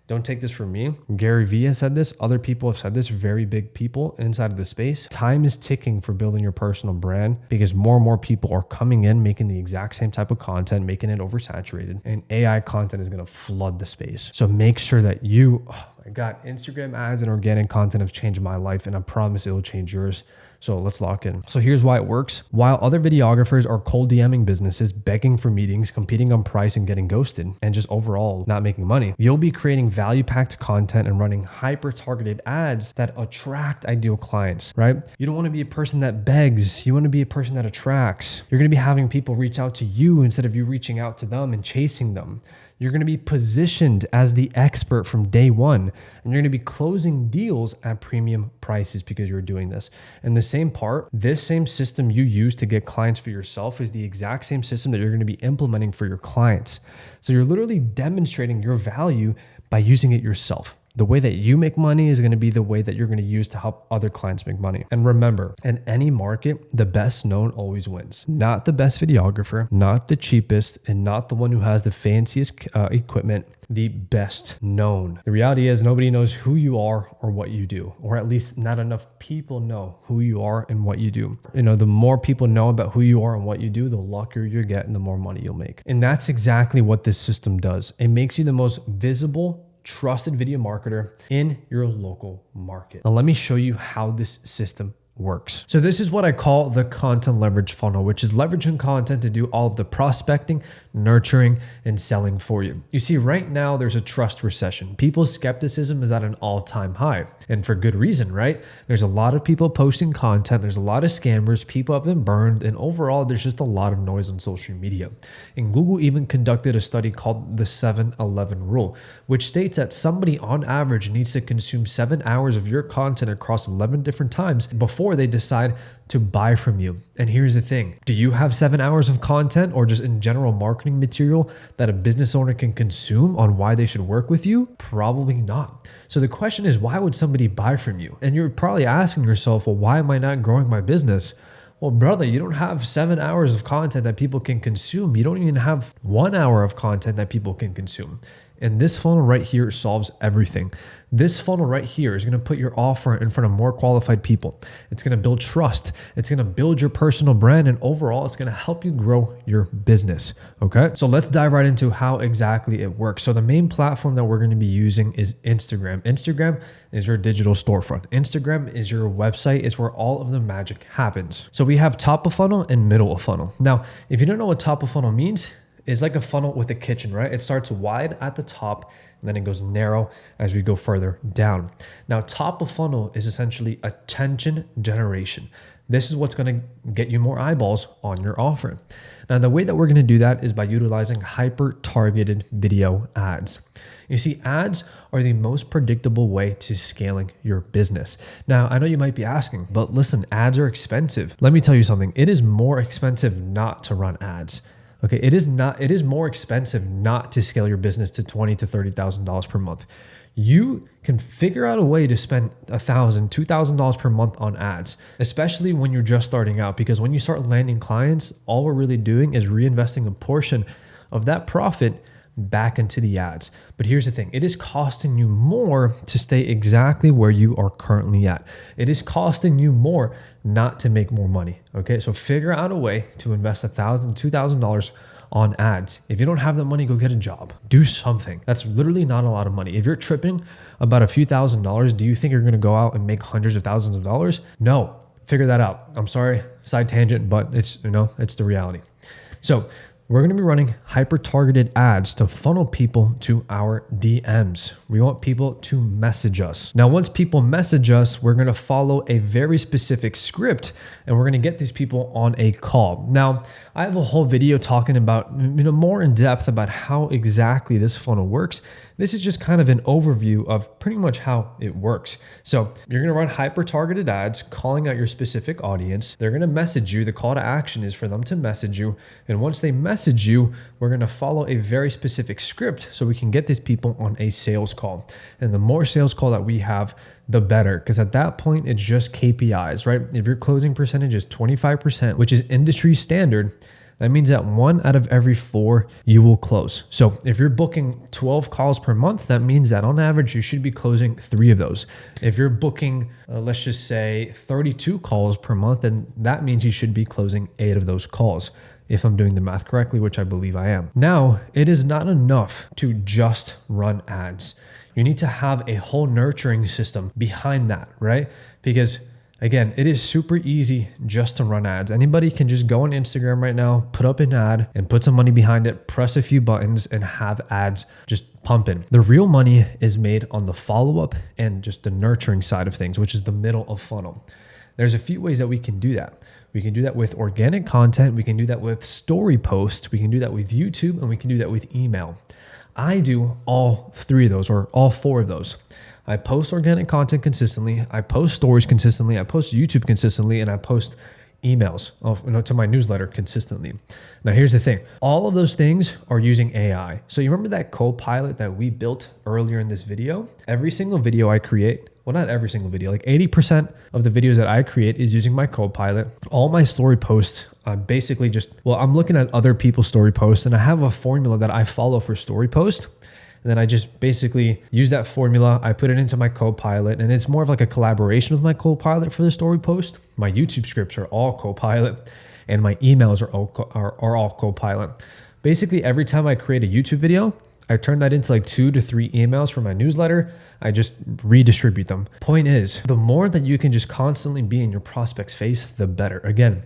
Don't take this from me. Gary Vee has said this. Other people have said this, very big people inside of the space. Time is ticking for building your personal brand because more and more people are coming in, making the exact same type of content, making it oversaturated, and AI content is going to flood the space. So make sure that oh my God, Instagram ads and organic content have changed my life, and I promise it will change yours. So let's lock in. So here's why it works. While other videographers are cold DMing businesses, begging for meetings, competing on price, and getting ghosted, and just overall not making money, you'll be creating value-packed content and running hyper-targeted ads that attract ideal clients, right? You don't want to be a person that begs. You want to be a person that attracts. You're going to be having people reach out to you instead of you reaching out to them and chasing them. You're going to be positioned as the expert from day one, and you're going to be closing deals at premium prices because you're doing this. And the same part, this same system you use to get clients for yourself is the exact same system that you're going to be implementing for your clients. So you're literally demonstrating your value by using it yourself. The way that you make money is going to be the way that you're going to use to help other clients make money. And remember, in any market, the best known always wins. Not the best videographer, not the cheapest, and not the one who has the fanciest equipment, the best known. The reality is nobody knows who you are or what you do, or at least not enough people know who you are and what you do. The more people know about who you are and what you do, the luckier you get and the more money you'll make. And that's exactly what this system does. It makes you the most visible, trusted video marketer in your local market. Now, let me show you how this system works. So this is what I call the content leverage funnel, which is leveraging content to do all of the prospecting, nurturing, and selling for you. You see, right now there's a trust recession. People's skepticism is at an all-time high, and for good reason, right? There's a lot of people posting content. There's a lot of scammers. People have been burned, and overall, there's just a lot of noise on social media. And Google even conducted a study called the 7-11 rule, which states that somebody on average needs to consume 7 hours of your content across 11 different times before they decide to buy from you. And here's the thing. Do you have 7 hours of content or just in general marketing material that a business owner can consume on why they should work with you? Probably not. So the question is, why would somebody buy from you? And you're probably asking yourself, well, why am I not growing my business? Well, brother, you don't have 7 hours of content that people can consume. You don't even have 1 hour of content that people can consume. And this funnel right here solves everything. This funnel right here is going to put your offer in front of more qualified people. It's going to build trust. It's going to build your personal brand. And overall, it's going to help you grow your business. Okay. So let's dive right into how exactly it works. So the main platform that we're going to be using is Instagram. Instagram is your digital storefront. Instagram is your website. It's where all of the magic happens. So we have top of funnel and middle of funnel. Now, if you don't know what top of funnel means, it's like a funnel with a kitchen, right? It starts wide at the top and then it goes narrow as we go further down. Now, top of funnel is essentially attention generation. This is what's going to get you more eyeballs on your offer. Now, the way that we're going to do that is by utilizing hyper-targeted video ads. You see, ads are the most predictable way to scaling your business. Now, I know you might be asking, but listen, ads are expensive. Let me tell you something. It is more expensive not to run ads. Okay, it is more expensive not to scale your business to $20,000 to $30,000 per month. You can figure out a way to spend $1,000, $2,000 per month on ads, especially when you're just starting out, because when you start landing clients, all we're really doing is reinvesting a portion of that profit back into the ads. But here's the thing. It is costing you more to stay exactly where you are currently at. It is costing you more not to make more money. Okay. So figure out a way to invest $1,000, $2,000 on ads. If you don't have the money, go get a job. Do something. That's literally not a lot of money. If you're tripping about a few $1,000s, do you think you're going to go out and make hundreds of thousands of dollars? No. Figure that out. I'm sorry, side tangent, but it's the reality. So we're going to be running hyper-targeted ads to funnel people to our DMs. We want people to message us. Now, once people message us, we're going to follow a very specific script and we're going to get these people on a call. Now, I have a whole video talking about, more in depth about how exactly this funnel works. This is just kind of an overview of pretty much how it works. So you're going to run hyper-targeted ads calling out your specific audience. They're going to message you. The call to action is for them to message you. And once they message you, we're going to follow a very specific script so we can get these people on a sales call. And the more sales call that we have, the better. Because at that point, it's just KPIs, right? If your closing percentage is 25%, which is industry standard, that means that 1 out of every 4 you will close. So if you're booking 12 calls per month, that means that on average, you should be closing 3 of those. If you're booking, let's just say 32 calls per month, then that means you should be closing 8 of those calls. If I'm doing the math correctly, which I believe I am. Now, it is not enough to just run ads. You need to have a whole nurturing system behind that, right? Because again, it is super easy just to run ads. Anybody can just go on Instagram right now, put up an ad and put some money behind it, press a few buttons and have ads just pumping. The real money is made on the follow-up and just the nurturing side of things, which is the middle of funnel. There's a few ways that we can do that. We can do that with organic content. We can do that with story posts. We can do that with YouTube and we can do that with email. I do all three of those or all four of those. I post organic content consistently, I post stories consistently, I post YouTube consistently, and I post emails to my newsletter consistently. Now, here's the thing. All of those things are using AI. So you remember that Copilot that we built earlier in this video? Every single video I create, well, not every single video, like 80% of the videos that I create is using my Copilot. All my story posts, basically I'm looking at other people's story posts, and I have a formula that I follow for story post. And then I just basically use that formula. I put it into my Copilot, and it's more of like a collaboration with my Copilot for the story post. My YouTube scripts are all Copilot, and my emails are all Copilot. Basically, every time I create a YouTube video, I turn that into like 2 to 3 emails for my newsletter. I just redistribute them. Point is, the more that you can just constantly be in your prospect's face, the better. Again,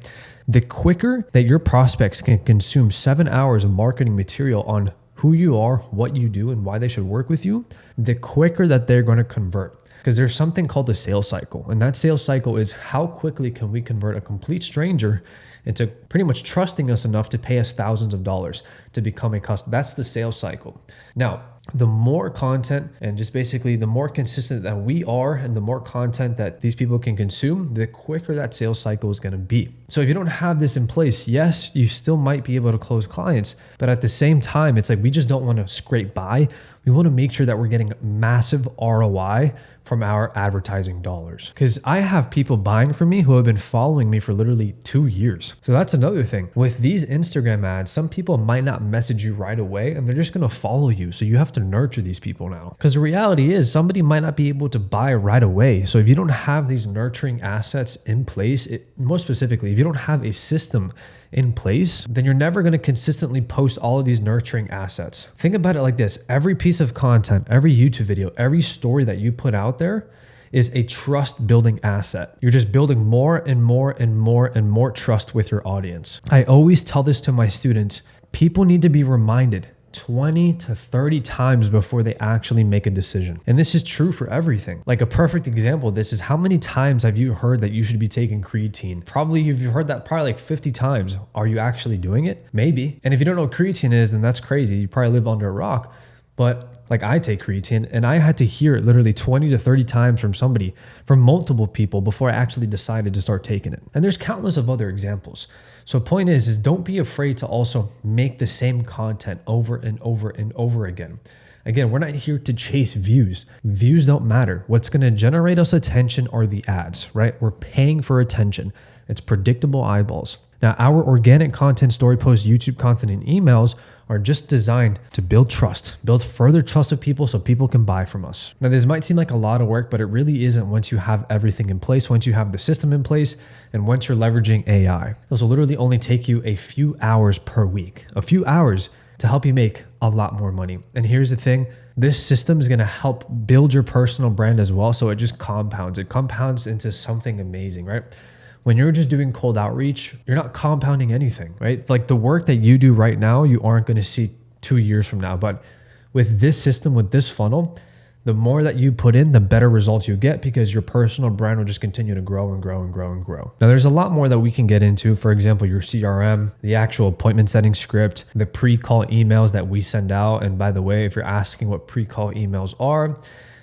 the quicker that your prospects can consume 7 hours of marketing material on who you are, what you do, and why they should work with you, the quicker that they're going to convert. Because there's something called the sales cycle. And that sales cycle is how quickly can we convert a complete stranger into pretty much trusting us enough to pay us thousands of dollars to become a customer. That's the sales cycle. Now, the more content and just basically the more consistent that we are and the more content that these people can consume, the quicker that sales cycle is going to be. So if you don't have this in place, yes, you still might be able to close clients, but at the same time, it's like we just don't want to scrape by. We want to make sure that we're getting massive ROI from our advertising dollars. Because I have people buying from me who have been following me for literally 2 years. So that's another thing. With these Instagram ads, some people might not message you right away and they're just going to follow you. So you have to nurture these people now. Because the reality is somebody might not be able to buy right away. So if you don't have these nurturing assets in place, most specifically, if you don't have a system in place, then you're never going to consistently post all of these nurturing assets. Think about it like this. Every piece of content, every YouTube video, every story that you put out there is a trust building asset. You're just building more and more and more and more trust with your audience. I always tell this to my students. People need to be reminded 20 to 30 times before they actually make a decision. And this is true for everything. Like a perfect example of this is how many times have you heard that you should be taking creatine? Probably you've heard that probably like 50 times. Are you actually doing it? Maybe. And if you don't know what creatine is, then that's crazy. You probably live under a rock. But like I take creatine and I had to hear it literally 20 to 30 times from multiple people before I actually decided to start taking it. And there's countless of other examples. So point is don't be afraid to also make the same content over and over and over again. Again, we're not here to chase views. Views don't matter. What's going to generate us attention are the ads, right? We're paying for attention. It's predictable eyeballs. Now, our organic content, story posts, YouTube content, and emails are just designed to build trust, build further trust with people so people can buy from us. Now, this might seem like a lot of work, but it really isn't once you have everything in place, once you have the system in place, and once you're leveraging AI. This will literally only take you a few hours per week, a few hours to help you make a lot more money. And here's the thing, this system is going to help build your personal brand as well. So it just compounds. It compounds into something amazing, right? When you're just doing cold outreach, you're not compounding anything, right? Like the work that you do right now, you aren't going to see 2 years from now. But with this system, with this funnel, the more that you put in, the better results you get because your personal brand will just continue to grow and grow and grow and grow. Now, there's a lot more that we can get into. For example, your CRM, the actual appointment setting script, the pre-call emails that we send out. And by the way, if you're asking what pre-call emails are,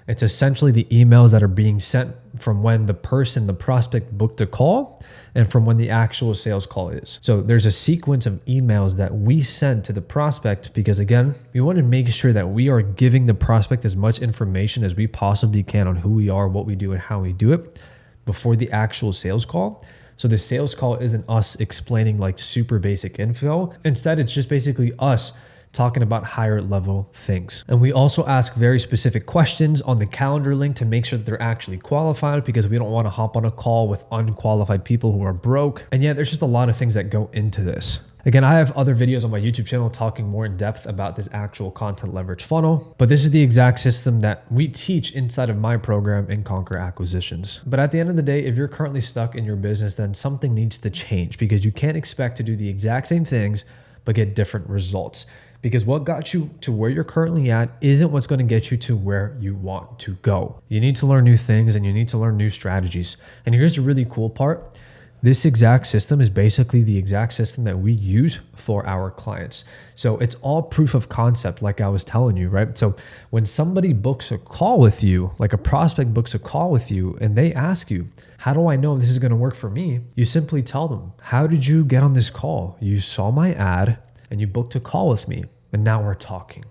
it's essentially the emails that are being sent from when the prospect booked a call and from when the actual sales call is. So there's a sequence of emails that we send to the prospect because again, we want to make sure that we are giving the prospect as much information as we possibly can on who we are, what we do, and how we do it before the actual sales call. So the sales call isn't us explaining like super basic info. Instead, it's just basically us talking about higher level things. And we also ask very specific questions on the calendar link to make sure that they're actually qualified because we don't want to hop on a call with unqualified people who are broke. And yeah, there's just a lot of things that go into this. Again, I have other videos on my YouTube channel talking more in depth about this actual content leverage funnel, but this is the exact system that we teach inside of my program in Conquer Acquisitions. But at the end of the day, if you're currently stuck in your business, then something needs to change because you can't expect to do the exact same things, but get different results. Because what got you to where you're currently at isn't what's going to get you to where you want to go. You need to learn new things and you need to learn new strategies. And here's the really cool part. This exact system is basically the exact system that we use for our clients. So it's all proof of concept, like I was telling you, right? So when somebody books a call with you, like a prospect books a call with you, and they ask you, how do I know this is going to work for me? You simply tell them, how did you get on this call? You saw my ad and you booked a call with me, and now we're talking.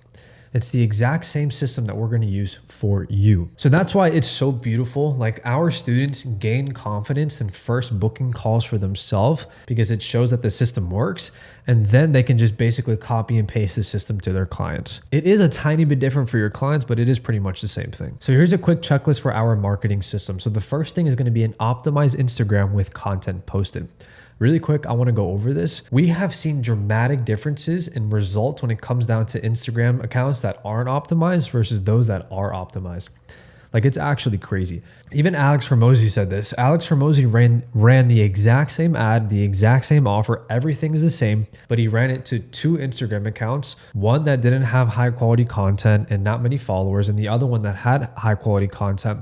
It's the exact same system that we're going to use for you. So that's why it's so beautiful. Like our students gain confidence in first booking calls for themselves because it shows that the system works, and then they can just basically copy and paste the system to their clients. It is a tiny bit different for your clients, but it is pretty much the same thing. So here's a quick checklist for our marketing system. So the first thing is going to be an optimized Instagram with content posted. Really quick, I want to go over this. We have seen dramatic differences in results when it comes down to Instagram accounts that aren't optimized versus those that are optimized. Like, it's actually crazy. Even Alex Hormozy said this. Alex Hormozy ran the exact same ad, the exact same offer. Everything is the same, but he ran it to 2 Instagram accounts, one that didn't have high quality content and not many followers, and the other one that had high quality content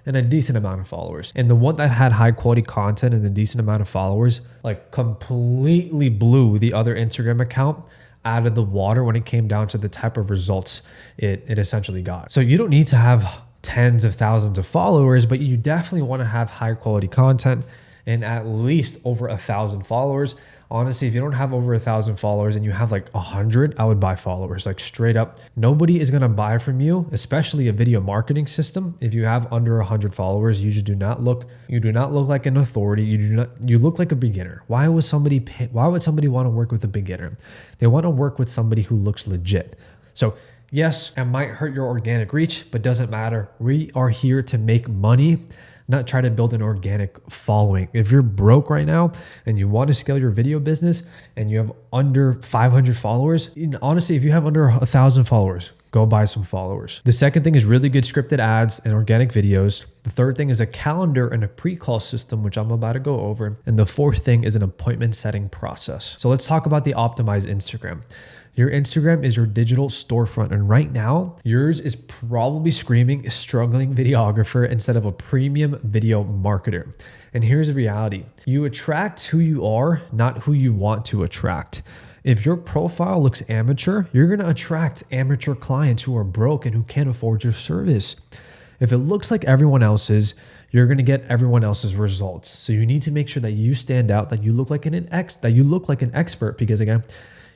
and a decent amount of followers. And the one that had high quality content and a decent amount of followers, like, completely blew the other Instagram account out of the water when it came down to the type of results it essentially got. So you don't need to have tens of thousands of followers, but you definitely want to have high quality content and at least over 1,000 followers. Honestly, if you don't have over 1,000 followers and you have like 100, I would buy followers, like straight up. Nobody is going to buy from you, especially a video marketing system. If you have under 100 followers, you do not look like an authority. You look like a beginner. Why would somebody want to work with a beginner? They want to work with somebody who looks legit. So yes, it might hurt your organic reach, but doesn't matter. We are here to make money, not try to build an organic following. If you're broke right now and you want to scale your video business and you have under 500 followers, honestly, if you have under 1,000 followers, go buy some followers. The second thing is really good scripted ads and organic videos. The third thing is a calendar and a pre-call system, which I'm about to go over. And the fourth thing is an appointment setting process. So let's talk about the optimized Instagram. Your Instagram is your digital storefront. And right now, yours is probably screaming struggling videographer instead of a premium video marketer. And here's the reality. You attract who you are, not who you want to attract. If your profile looks amateur, you're going to attract amateur clients who are broke and who can't afford your service. If it looks like everyone else's, you're going to get everyone else's results. So you need to make sure that you stand out, that you look like an expert, because again,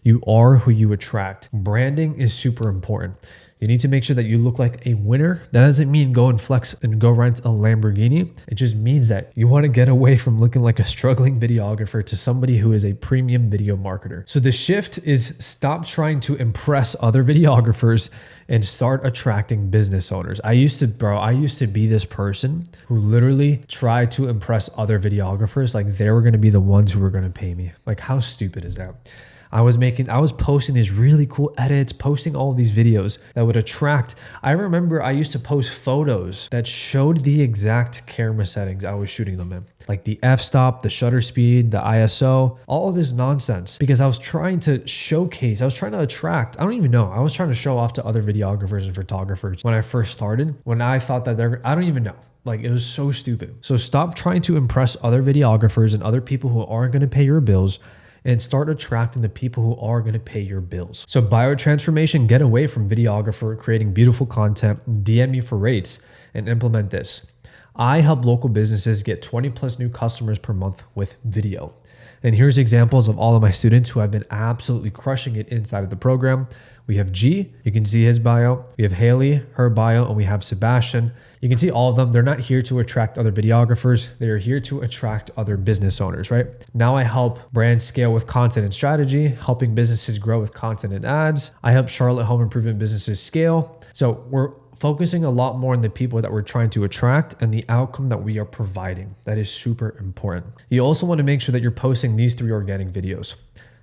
you are who you attract. Branding is super important. You need to make sure that you look like a winner. That doesn't mean go and flex and go rent a Lamborghini. It just means that you want to get away from looking like a struggling videographer to somebody who is a premium video marketer. So the shift is stop trying to impress other videographers and start attracting business owners. I used to be this person who literally tried to impress other videographers like they were going to be the ones who were going to pay me. Like, how stupid is that? I was posting these really cool edits, posting all of these videos that would attract. I remember I used to post photos that showed the exact camera settings I was shooting them in, like the f-stop, the shutter speed, the ISO, all of this nonsense, because I was trying to attract. I don't even know. I was trying to show off to other videographers and photographers when I first started, when I thought that I don't even know. Like, it was so stupid. So stop trying to impress other videographers and other people who aren't going to pay your bills, and start attracting the people who are going to pay your bills. So biotransformation, get away from videographer creating beautiful content, DM me for rates, and implement this. I help local businesses get 20 plus new customers per month with video. And here's examples of all of my students who have been absolutely crushing it inside of the program. We have G, you can see his bio. We have Haley, her bio, and we have Sebastian. You can see all of them. They're not here to attract other videographers. They are here to attract other business owners, right? Now I help brands scale with content and strategy, helping businesses grow with content and ads. I help Charlotte home improvement businesses scale. So we're focusing a lot more on the people that we're trying to attract and the outcome that we are providing. That is super important. You also want to make sure that you're posting these 3 organic videos.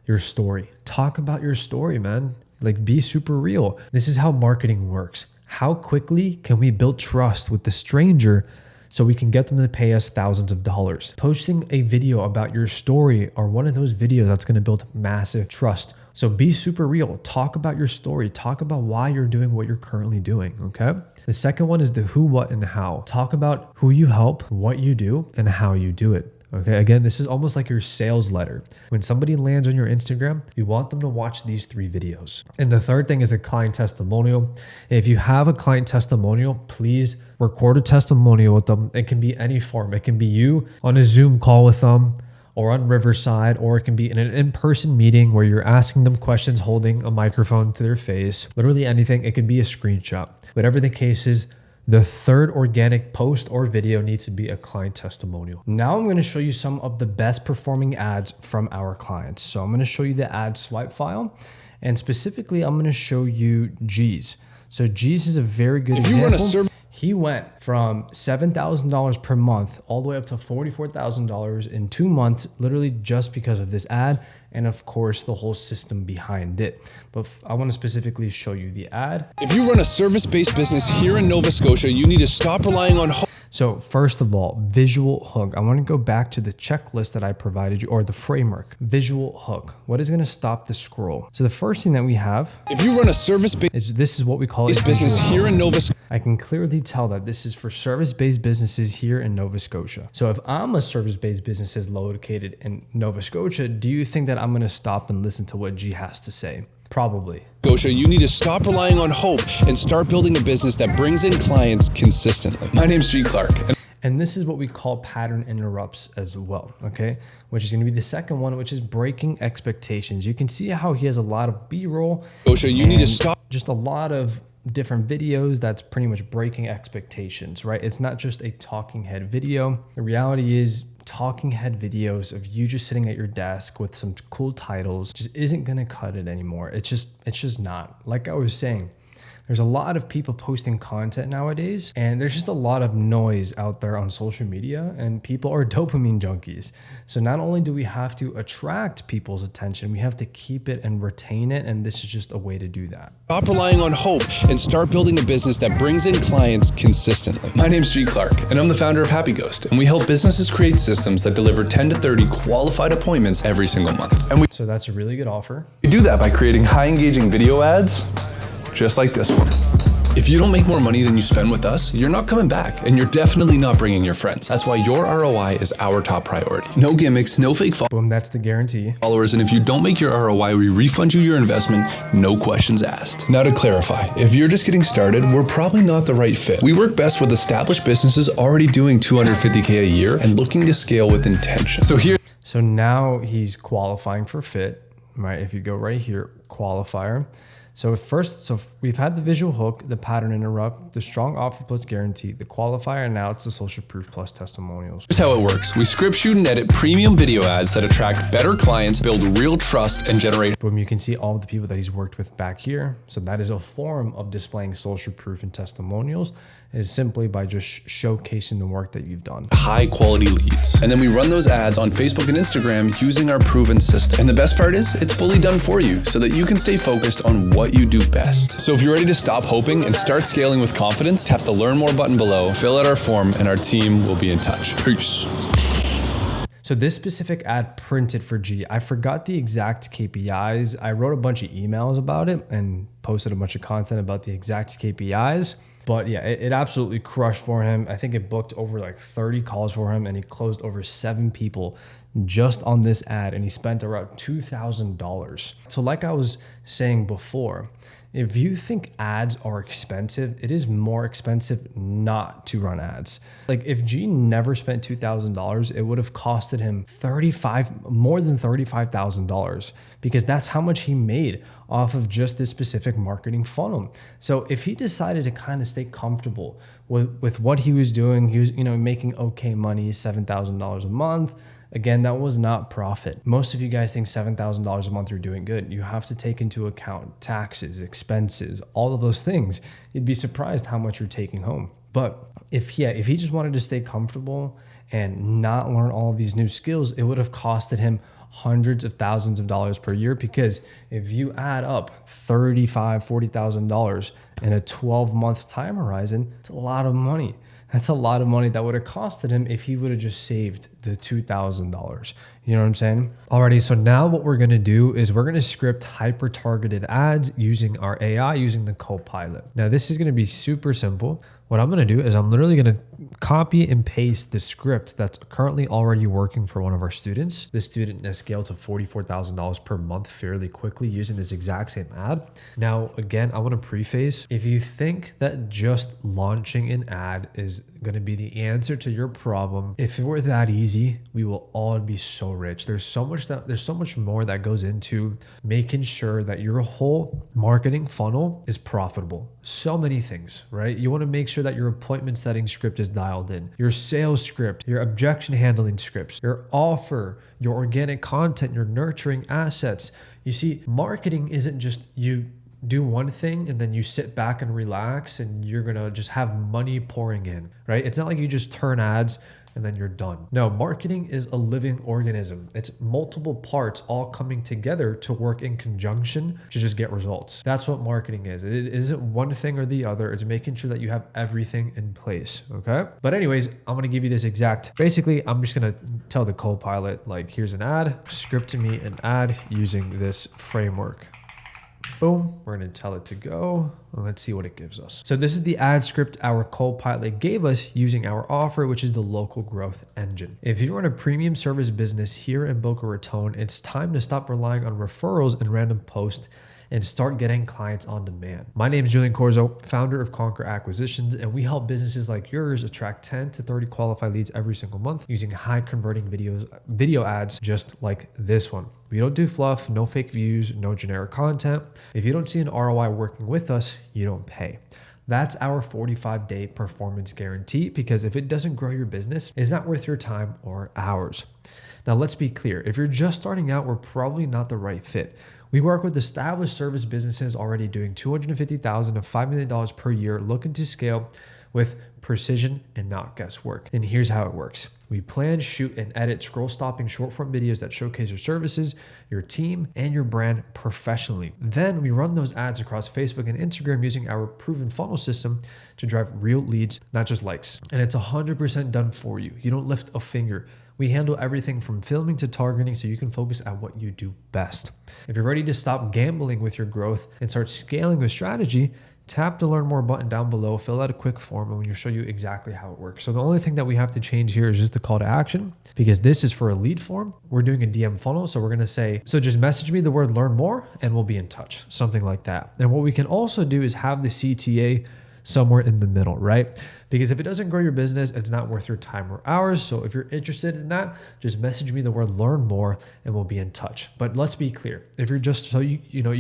Your story. Talk about your story, man. Like, be super real. This is how marketing works. How quickly can we build trust with the stranger so we can get them to pay us thousands of dollars? Posting a video about your story are one of those videos that's going to build massive trust. So be super real. Talk about your story. Talk about why you're doing what you're currently doing, okay? The second one is the who, what, and how. Talk about who you help, what you do, and how you do it. Okay, again, this is almost like your sales letter. When somebody lands on your Instagram, you want them to watch these 3 videos. And the third thing is a client testimonial. If you have a client testimonial, please record a testimonial with them. It can be any form. It can be you on a Zoom call with them, or on Riverside, or it can be in an in-person meeting where you're asking them questions holding a microphone to their face. Literally anything. It could be a screenshot. Whatever the case is, the third organic post or video needs to be a client testimonial. Now I'm going to show you some of the best performing ads from our clients. So I'm going to show you the ad swipe file, and specifically I'm going to show you G's. So G's is a very good example. He went from $7,000 per month all the way up to $44,000 in 2 months, literally just because of this ad. And of course, the whole system behind it. But I want to specifically show you the ad. If you run a service-based business here in Nova Scotia, you need to stop relying on So first of all, visual hook. I want to go back to the checklist that I provided you, or the framework. Visual hook. What is going to stop the scroll? So the first thing that we have, if you run a service-based this is what we call a business here in Nova Scotia. I can clearly tell that this is for service-based businesses here in Nova Scotia. So if I'm a service-based business located in Nova Scotia, do you think that I'm going to stop and listen to what G has to say? Probably. Scotia, you need to stop relying on hope and start building a business that brings in clients consistently. My name's G. Clark. And this is what we call pattern interrupts as well, okay? Which is going to be the second one, which is breaking expectations. You can see how he has a lot of B-roll. Scotia, you need to stop. Just a lot of different videos that's pretty much breaking expectations, right? It's not just a talking head video. The reality is talking head videos of you just sitting at your desk with some cool titles just isn't going to cut it anymore. It's just not. Like I was saying, there's a lot of people posting content nowadays, and there's just a lot of noise out there on social media, and people are dopamine junkies. So not only do we have to attract people's attention, we have to keep it and retain it, and this is just a way to do that. Stop relying on hope and start building a business that brings in clients consistently. My name's G. Clark, and I'm the founder of Happy Ghost, and we help businesses create systems that deliver 10 to 30 qualified appointments every single month. And So that's a really good offer. we do that by creating high engaging video ads just like this one. If you don't make more money than you spend with us, you're not coming back, and you're definitely not bringing your friends. That's why your ROI is our top priority. No gimmicks, no fake Boom, that's the guarantee. followers, and if you don't make your ROI, we refund you your investment, no questions asked. Now to clarify, if you're just getting started, we're probably not the right fit. We work best with established businesses already doing $250K a year and looking to scale with intention. So now he's qualifying for fit, right? If you go right here, qualifier. So we've had the visual hook, the pattern interrupt, the strong offer plus guarantee, the qualifier, and now it's the social proof plus testimonials. Here's how it works. We script, shoot, and edit premium video ads that attract better clients, build real trust, and generate. Boom, you can see all the people that he's worked with back here. So that is a form of displaying social proof and testimonials, is simply by just showcasing the work that you've done. High quality leads. And then we run those ads on Facebook and Instagram using our proven system. And the best part is it's fully done for you so that you can stay focused on what you do best. So if you're ready to stop hoping and start scaling with confidence, tap the learn more button below, fill out our form, and our team will be in touch. Peace. So this specific ad printed for G, I forgot the exact KPIs. I wrote a bunch of emails about it and posted a bunch of content about the exact KPIs. But yeah, it absolutely crushed for him. I think it booked over like 30 calls for him, and he closed over 7 people just on this ad, and he spent around $2,000. So like I was saying before, if you think ads are expensive, it is more expensive not to run ads. Like if G never spent $2,000, it would have costed him more than $35,000, because that's how much he made off of just this specific marketing funnel. So if he decided to kind of stay comfortable with what he was doing, he was, making okay money, $7,000 a month. Again, that was not profit. Most of you guys think $7,000 a month you're doing good. You have to take into account taxes, expenses, all of those things. You'd be surprised how much you're taking home. But if he just wanted to stay comfortable and not learn all of these new skills, it would have costed him hundreds of thousands of dollars per year, because if you add up $35,000, $40,000 in a 12-month time horizon, it's a lot of money. That's a lot of money that would have costed him if he would have just saved the $2,000. You know what I'm saying? Alrighty, so now what we're gonna do is we're gonna script hyper-targeted ads using our AI, using the Copilot. Now this is gonna be super simple. What I'm gonna do is I'm literally gonna copy and paste the script that's currently already working for one of our students. This student has scaled to $44,000 per month fairly quickly using this exact same ad. Now, again, I wanna preface, if you think that just launching an ad is gonna be the answer to your problem, if it were that easy, we will all be so rich. There's so much more that goes into making sure that your whole marketing funnel is profitable. So many things, right? You want to make sure that your appointment setting script is dialed in, your sales script, your objection handling scripts, your offer, your organic content, your nurturing assets. You see, marketing isn't just you do one thing and then you sit back and relax and you're gonna just have money pouring in, right? It's not like you just turn ads and then you're done. No, marketing is a living organism. It's multiple parts all coming together to work in conjunction to just get results. That's what marketing is. It isn't one thing or the other. It's making sure that you have everything in place, okay? But anyways, I'm gonna give you this exact, basically, I'm just gonna tell the Copilot, like, here's an ad, script me an ad using this framework. Boom, we're gonna tell it to go. Let's see what it gives us. So this is the ad script our Copilot gave us using our offer, which is the local growth engine. If you run a premium service business here in Boca Raton, it's time to stop relying on referrals and random posts and start getting clients on demand. My name is Julian Corzo, founder of Conquer Acquisitions, and we help businesses like yours attract 10 to 30 qualified leads every single month using high converting video ads just like this one. We don't do fluff, no fake views, no generic content. If you don't see an ROI working with us, you don't pay. That's our 45-day performance guarantee, because if it doesn't grow your business, it's not worth your time or ours. Now, let's be clear. If you're just starting out, we're probably not the right fit. We work with established service businesses already doing $250,000 to $5 million per year, looking to scale with precision and not guesswork. And here's how it works. We plan, shoot, and edit scroll-stopping short-form videos that showcase your services, your team, and your brand professionally. Then we run those ads across Facebook and Instagram using our proven funnel system to drive real leads, not just likes. And it's 100% done for you. You don't lift a finger. We handle everything from filming to targeting so you can focus on what you do best. If you're ready to stop gambling with your growth and start scaling with strategy, tap the learn more button down below, fill out a quick form, and we'll show you exactly how it works. So the only thing that we have to change here is just the call to action, because this is for a lead form. We're doing a DM funnel. So we're going to say, so just message me the word learn more and we'll be in touch, something like that. And what we can also do is have the CTA somewhere in the middle, right? Because if it doesn't grow your business, it's not worth your time or ours. So if you're interested in that, just message me the word learn more and we'll be in touch. But let's be clear. If you're just, so you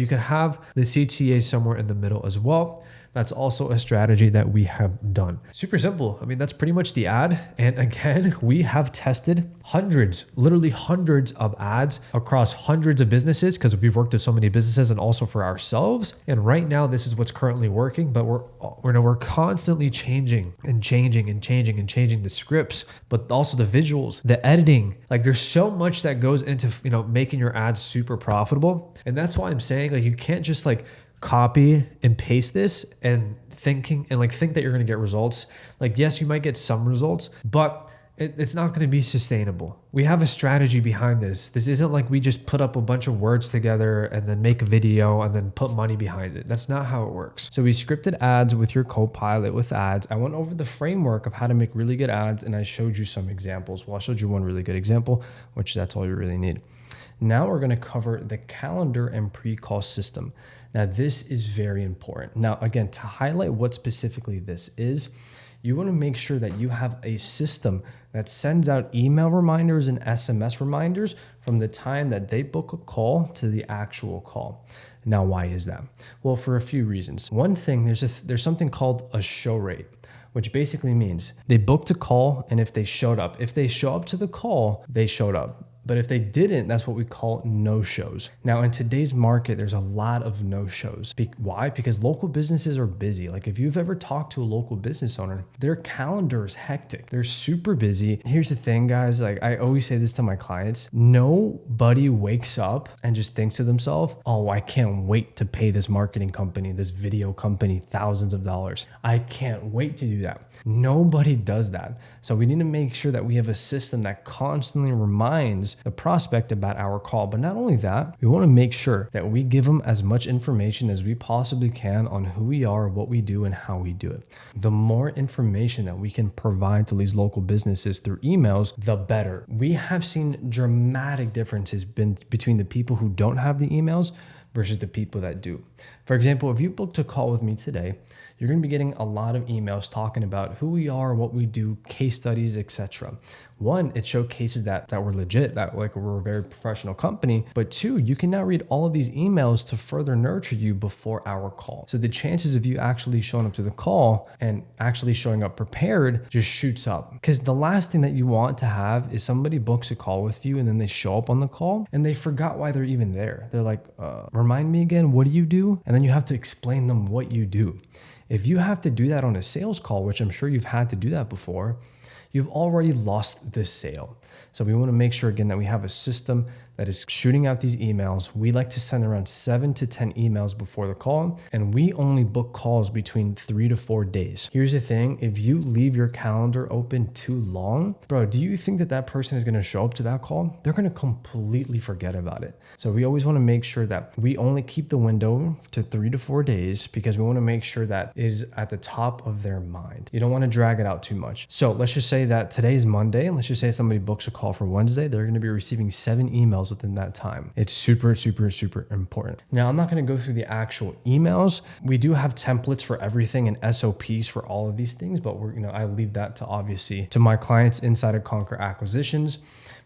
can have the CTA somewhere in the middle as well. That's also a strategy that we have done. Super simple. I mean, that's pretty much the ad. And again, we have tested hundreds, literally hundreds of ads across hundreds of businesses, because we've worked with so many businesses and also for ourselves. And right now, this is what's currently working, but we're constantly changing the scripts, but also the visuals, the editing. Like, there's so much that goes into, making your ads super profitable. And that's why I'm saying, like, you can't just copy and paste this and think that you're going to get results. Like, yes, you might get some results, but it's not going to be sustainable. We have a strategy behind this. This isn't like we just put up a bunch of words together and then make a video and then put money behind it. That's not how it works. So we scripted ads with your Copilot with ads. I went over the framework of how to make really good ads, and I showed you some examples. Well, I showed you one really good example, which that's all you really need. Now we're going to cover the calendar and pre-call system. Now, this is very important. Now, again, to highlight what specifically this is, you want to make sure that you have a system that sends out email reminders and SMS reminders from the time that they book a call to the actual call. Now, why is that? Well, for a few reasons. One thing, there's something called a show rate, which basically means they booked a call, and if they showed up, if they show up to the call, they showed up. But if they didn't, that's what we call no-shows. Now, in today's market, there's a lot of no-shows. Why? Because local businesses are busy. Like, if you've ever talked to a local business owner, their calendar is hectic. They're super busy. Here's the thing, guys. Like, I always say this to my clients. Nobody wakes up and just thinks to themselves, oh, I can't wait to pay this marketing company, this video company, thousands of dollars. I can't wait to do that. Nobody does that. So we need to make sure that we have a system that constantly reminds as the prospect about our call. But not only that, we want to make sure that we give them as much information as we possibly can on who we are, what we do, and how we do it. The more information that we can provide to these local businesses through emails, the better. We have seen dramatic differences between the people who don't have the emails versus the people that do. For example, if you booked a call with me today, you're going to be getting a lot of emails talking about who we are, what we do, case studies, etc. One, it showcases that we're legit, that like we're a very professional company. But two, you can now read all of these emails to further nurture you before our call. So the chances of you actually showing up to the call and actually showing up prepared just shoots up. Because the last thing that you want to have is somebody books a call with you and then they show up on the call and they forgot why they're even there. They're like, remind me again, what do you do? And then you have to explain them what you do. If you have to do that on a sales call, which I'm sure you've had to do that before, you've already lost this sale. So we want to make sure again that we have a system that is shooting out these emails. We like to send around 7 to 10 emails before the call, and we only book calls between 3 to 4 days. Here's the thing, if you leave your calendar open too long, bro, do you think that that person is going to show up to that call? They're going to completely forget about it. So we always want to make sure that we only keep the window to 3 to 4 days because we want to make sure that it is at the top of their mind. You don't want to drag it out too much. So let's just say that today is Monday, and let's just say somebody books a call for Wednesday, they're going to be receiving 7 emails within that time. It's super, super, super important. Now, I'm not going to go through the actual emails. We do have templates for everything and SOPs for all of these things, but I leave that to my clients inside of Conquer Acquisitions.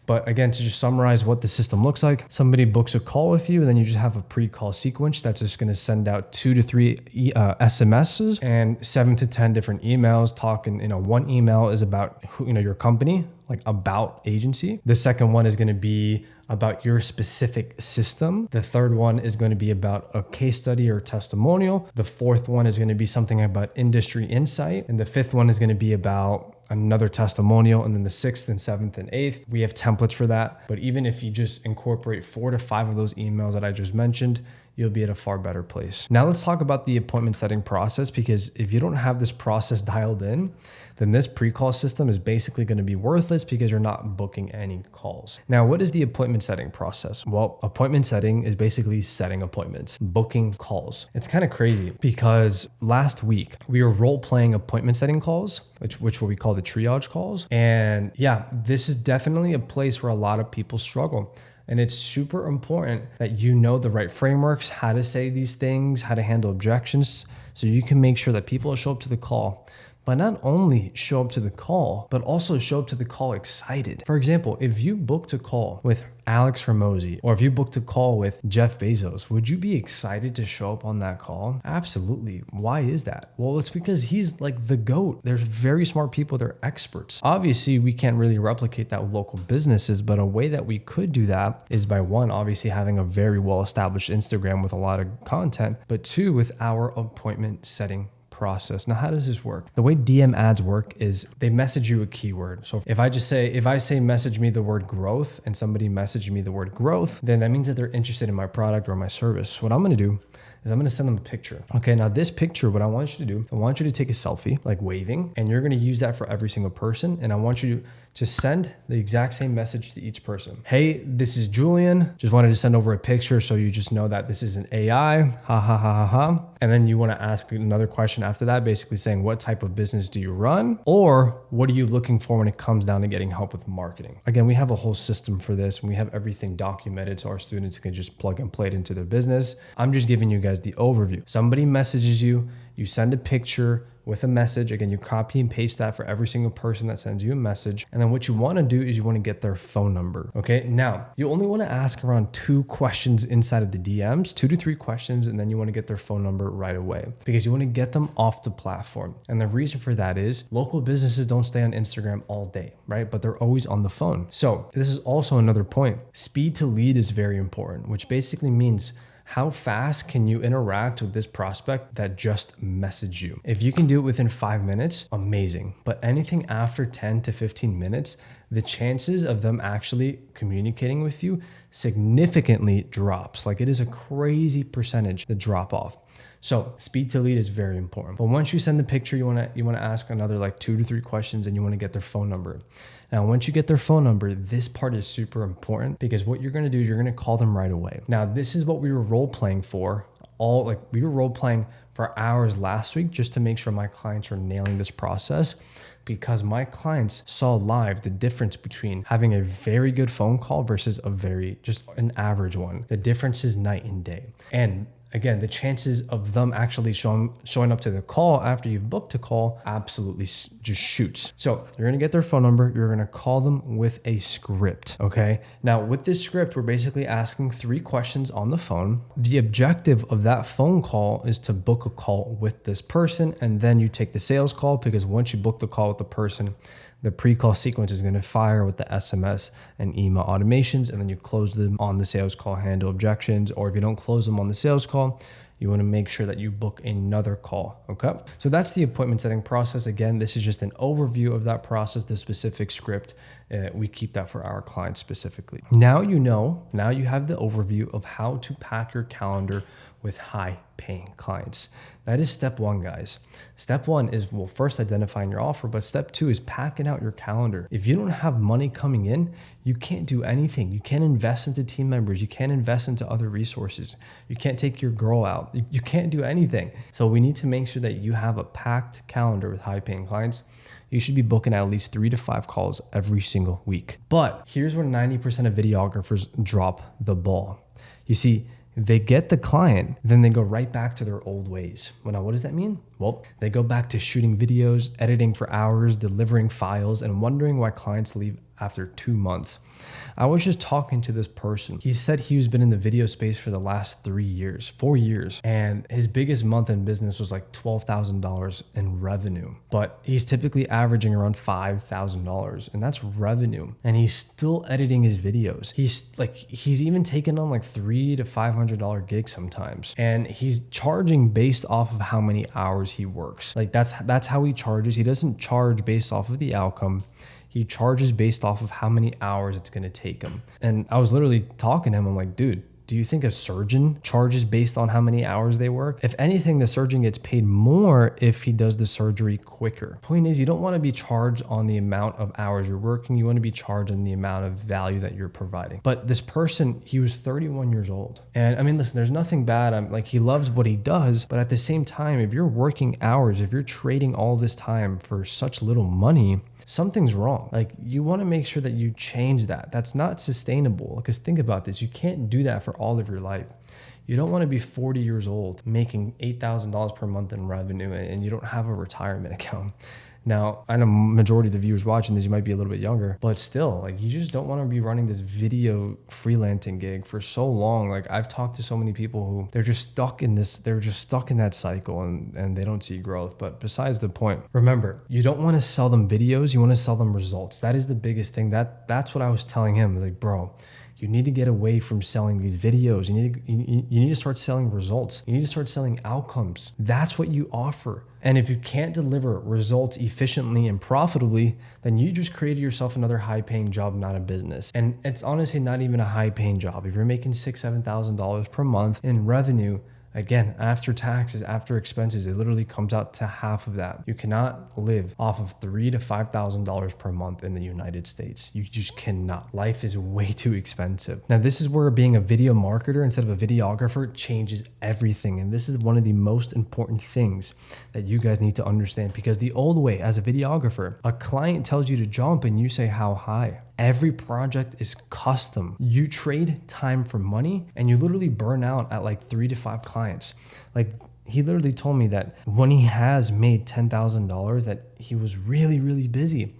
But again, to just summarize what the system looks like, somebody books a call with you, and then you just have a pre-call sequence that's just going to send out 2 to 3 SMSs and 7 to 10 different emails talking. One email is about your company, like about agency. The second one is going to be about your specific system. The third one is going to be about a case study or testimonial. The fourth one is going to be something about industry insight. And the fifth one is going to be about another testimonial. And then the 6th and 7th and 8th, we have templates for that. But even if you just incorporate 4 to 5 of those emails that I just mentioned, you'll be at a far better place. Now let's talk about the appointment setting process, because if you don't have this process dialed in, then this pre-call system is basically going to be worthless because you're not booking any calls. Now, what is the appointment setting process? Well, appointment setting is basically setting appointments, booking calls. It's kind of crazy because last week we were role-playing appointment setting calls, which what we call the triage calls. And yeah, this is definitely a place where a lot of people struggle. And it's super important that you know the right frameworks, how to say these things, how to handle objections, so you can make sure that people show up to the call. But not only show up to the call, but also show up to the call excited. For example, if you booked a call with Alex Hormozi, or if you booked a call with Jeff Bezos, would you be excited to show up on that call? Absolutely. Why is that? Well, it's because he's like the GOAT. They're very smart people. They're experts. Obviously, we can't really replicate that with local businesses, but a way that we could do that is by one, obviously having a very well-established Instagram with a lot of content, but two, with our appointment setting process. Now, how does this work? The way DM ads work is they message you a keyword. So if I say message me the word growth and somebody messaged me the word growth, then that means that they're interested in my product or my service. What I'm going to do is I'm going to send them a picture. Okay, now this picture, what I want you to do, I want you to take a selfie, like waving, and you're going to use that for every single person. And I want you to send the exact same message to each person. Hey, this is Julian. Just wanted to send over a picture so you just know that this is an AI. Ha ha ha ha ha. And then you want to ask another question after that, basically saying, what type of business do you run? Or what are you looking for when it comes down to getting help with marketing? Again, we have a whole system for this, and we have everything documented so our students can just plug and play it into their business. I'm just giving you guys the overview. Somebody messages you, you send a picture with a message. Again, you copy and paste that for every single person that sends you a message. And then what you want to do is you want to get their phone number. Okay. Now, you only want to ask around 2 questions inside of the DMs, 2 to 3 questions, and then you want to get their phone number right away because you want to get them off the platform. And the reason for that is local businesses don't stay on Instagram all day, right? But they're always on the phone. So this is also another point. Speed to lead is very important, which basically means how fast can you interact with this prospect that just messaged you? If you can do it within 5 minutes, amazing. But anything after 10 to 15 minutes, the chances of them actually communicating with you significantly drops. Like it is a crazy percentage, the drop off. So speed to lead is very important. But once you send the picture, you want to ask another like 2 to 3 questions, and you want to get their phone number. Now, once you get their phone number, this part is super important, because what you're going to do is you're going to call them right away. Now, this is what we were role playing for. We were role playing for hours last week just to make sure my clients are nailing this process, because my clients saw live the difference between having a very good phone call versus just an average one. The difference is night and day. And again, the chances of them actually showing up to the call after you've booked a call absolutely just shoots. So you're gonna get their phone number. You're gonna call them with a script, okay? Now with this script, we're basically asking 3 questions on the phone. The objective of that phone call is to book a call with this person, and then you take the sales call, because once you book the call with the person, the pre-call sequence is going to fire with the SMS and email automations, and then you close them on the sales call, handle objections, or if you don't close them on the sales call, you want to make sure that you book another call, okay? So that's the appointment setting process. Again, this is just an overview of that process, the specific script. We keep that for our clients specifically. Now you have the overview of how to pack your calendar with high paying clients. That is step 1, guys. Step 1 is, well, first identifying your offer, but step 2 is packing out your calendar. If you don't have money coming in, you can't do anything. You can't invest into team members. You can't invest into other resources. You can't take your girl out. You can't do anything. So we need to make sure that you have a packed calendar with high paying clients. You should be booking at least 3 to 5 calls every single week. But here's where 90% of videographers drop the ball. You see, they get the client, then they go right back to their old ways. Well, now what does that mean? Well, they go back to shooting videos, editing for hours, delivering files, and wondering why clients leave after 2 months. I was just talking to this person. He said he's been in the video space for the last 4 years, and his biggest month in business was like $12,000 in revenue. But he's typically averaging around $5,000, and that's revenue. And he's still editing his videos. He's even taken on like $300 to $500 gigs sometimes, and he's charging based off of how many hours he works. Like that's how he charges. He doesn't charge based off of the outcome. He charges based off of how many hours it's going to take him. And I was literally talking to him. I'm like, dude, do you think a surgeon charges based on how many hours they work? If anything, the surgeon gets paid more if he does the surgery quicker. Point is, you don't want to be charged on the amount of hours you're working. You want to be charged on the amount of value that you're providing. But this person, he was 31 years old. And I mean, listen, there's nothing bad. He loves what he does. But at the same time, if you're working hours, if you're trading all this time for such little money, something's wrong. You want to make sure that you change that. That's not sustainable. Because think about this, you can't do that for all of your life. You don't want to be 40 years old making $8,000 per month in revenue and you don't have a retirement account. Now, I know majority of the viewers watching this, you might be a little bit younger, but still, you just don't want to be running this video freelancing gig for so long. I've talked to so many people who they're just stuck in that cycle and they don't see growth. But besides the point, remember, you don't want to sell them videos, you want to sell them results. That is the biggest thing. That's what I was telling him. Bro, you need to get away from selling these videos. You need to start selling results. You need to start selling outcomes. That's what you offer. And if you can't deliver results efficiently and profitably, then you just created yourself another high-paying job, not a business. And it's honestly not even a high-paying job. If you're making $6,000, $7,000 per month in revenue, again, after taxes, after expenses, it literally comes out to half of that. You cannot live off of $3,000 to $5,000 per month in the United States. You just cannot. Life is way too expensive. Now, this is where being a video marketer instead of a videographer changes everything. And this is one of the most important things that you guys need to understand, because the old way as a videographer, a client tells you to jump and you say how high. Every project is custom. You trade time for money and you literally burn out at 3 to 5 clients. He literally told me that when he has made $10,000 that he was really, really busy.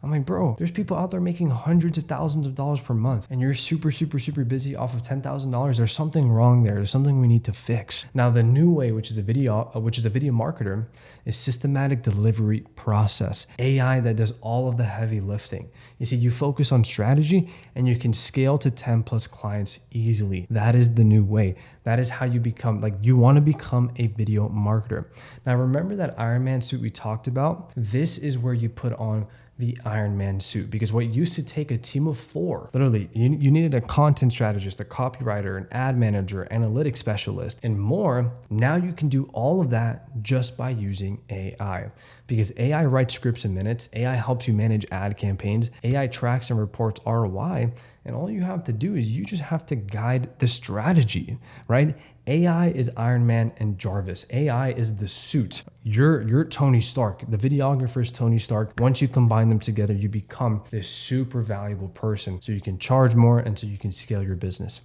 I'm like, bro, there's people out there making hundreds of thousands of dollars per month and you're super, super, super busy off of $10,000. There's something wrong there. There's something we need to fix. Now, the new way, which is a video marketer, is systematic delivery process. AI that does all of the heavy lifting. You see, you focus on strategy and you can scale to 10 plus clients easily. That is the new way. That is how you become, you want to become a video marketer. Now, remember that Iron Man suit we talked about? This is where you put on the Iron Man suit, because what used to take a team of 4, literally, you needed a content strategist, a copywriter, an ad manager, analytics specialist, and more. Now you can do all of that just by using AI, because AI writes scripts in minutes, AI helps you manage ad campaigns, AI tracks and reports ROI, and all you have to do is you just have to guide the strategy, right? AI is Iron Man and Jarvis. AI is the suit. You're Tony Stark. The videographer is Tony Stark. Once you combine them together, you become this super valuable person. So you can charge more and so you can scale your business.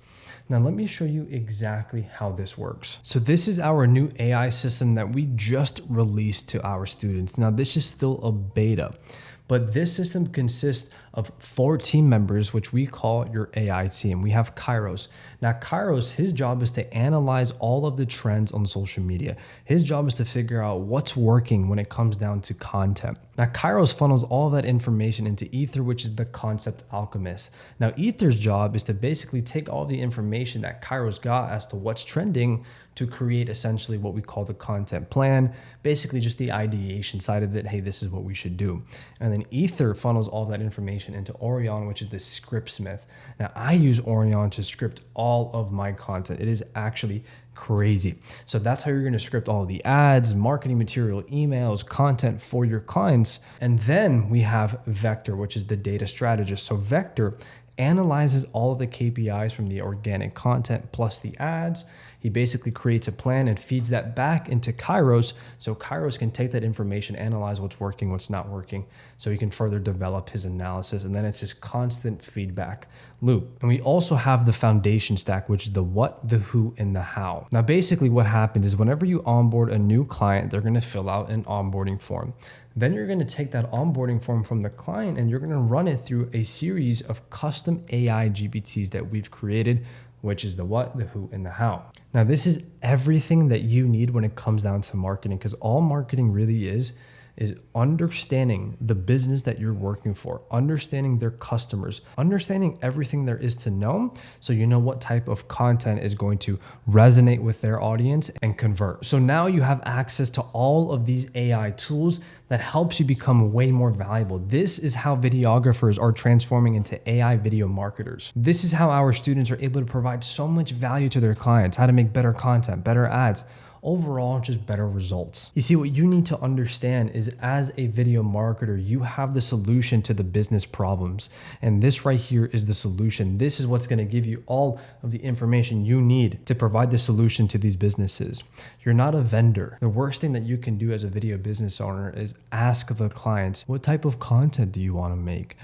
Now, let me show you exactly how this works. So this is our new AI system that we just released to our students. Now, this is still a beta, but this system consists of 4 team members, which we call your AI team. We have Kairos. Now, Kairos, his job is to analyze all of the trends on social media. His job is to figure out what's working when it comes down to content. Now, Kairos funnels all of that information into Ether, which is the concept alchemist. Now, Ether's job is to basically take all the information that Kairos got as to what's trending to create essentially what we call the content plan, basically just the ideation side of it. Hey, this is what we should do. And then Ether funnels all that information into Orion, which is the scriptsmith. Now, I use Orion to script all of my content. It is actually crazy. So that's how you're going to script all of the ads, marketing material, emails, content for your clients. And then we have Vector, which is the data strategist. So Vector analyzes all of the KPIs from the organic content plus the ads. He basically creates a plan and feeds that back into Kairos, so Kairos can take that information, analyze what's working, what's not working, so he can further develop his analysis. And then it's this constant feedback loop. And we also have the foundation stack, which is the what, the who, and the how. Now, basically what happens is whenever you onboard a new client, they're going to fill out an onboarding form. Then you're going to take that onboarding form from the client and you're going to run it through a series of custom AI GPTs that we've created, which is the what, the who, and the how. Now, this is everything that you need when it comes down to marketing, because all marketing really is understanding the business that you're working for, understanding their customers, understanding everything there is to know, so you know what type of content is going to resonate with their audience and convert. So now you have access to all of these AI tools that helps you become way more valuable. This is how videographers are transforming into AI video marketers. This is how our students are able to provide so much value to their clients, how to make better content, better ads, overall just better results. You see, what you need to understand is as a video marketer, you have the solution to the business problems. And this right here is the solution. This is what's going to give you all of the information you need to provide the solution to these businesses. You're not a vendor. The worst thing that you can do as a video business owner is ask the clients, what type of content do you want to make?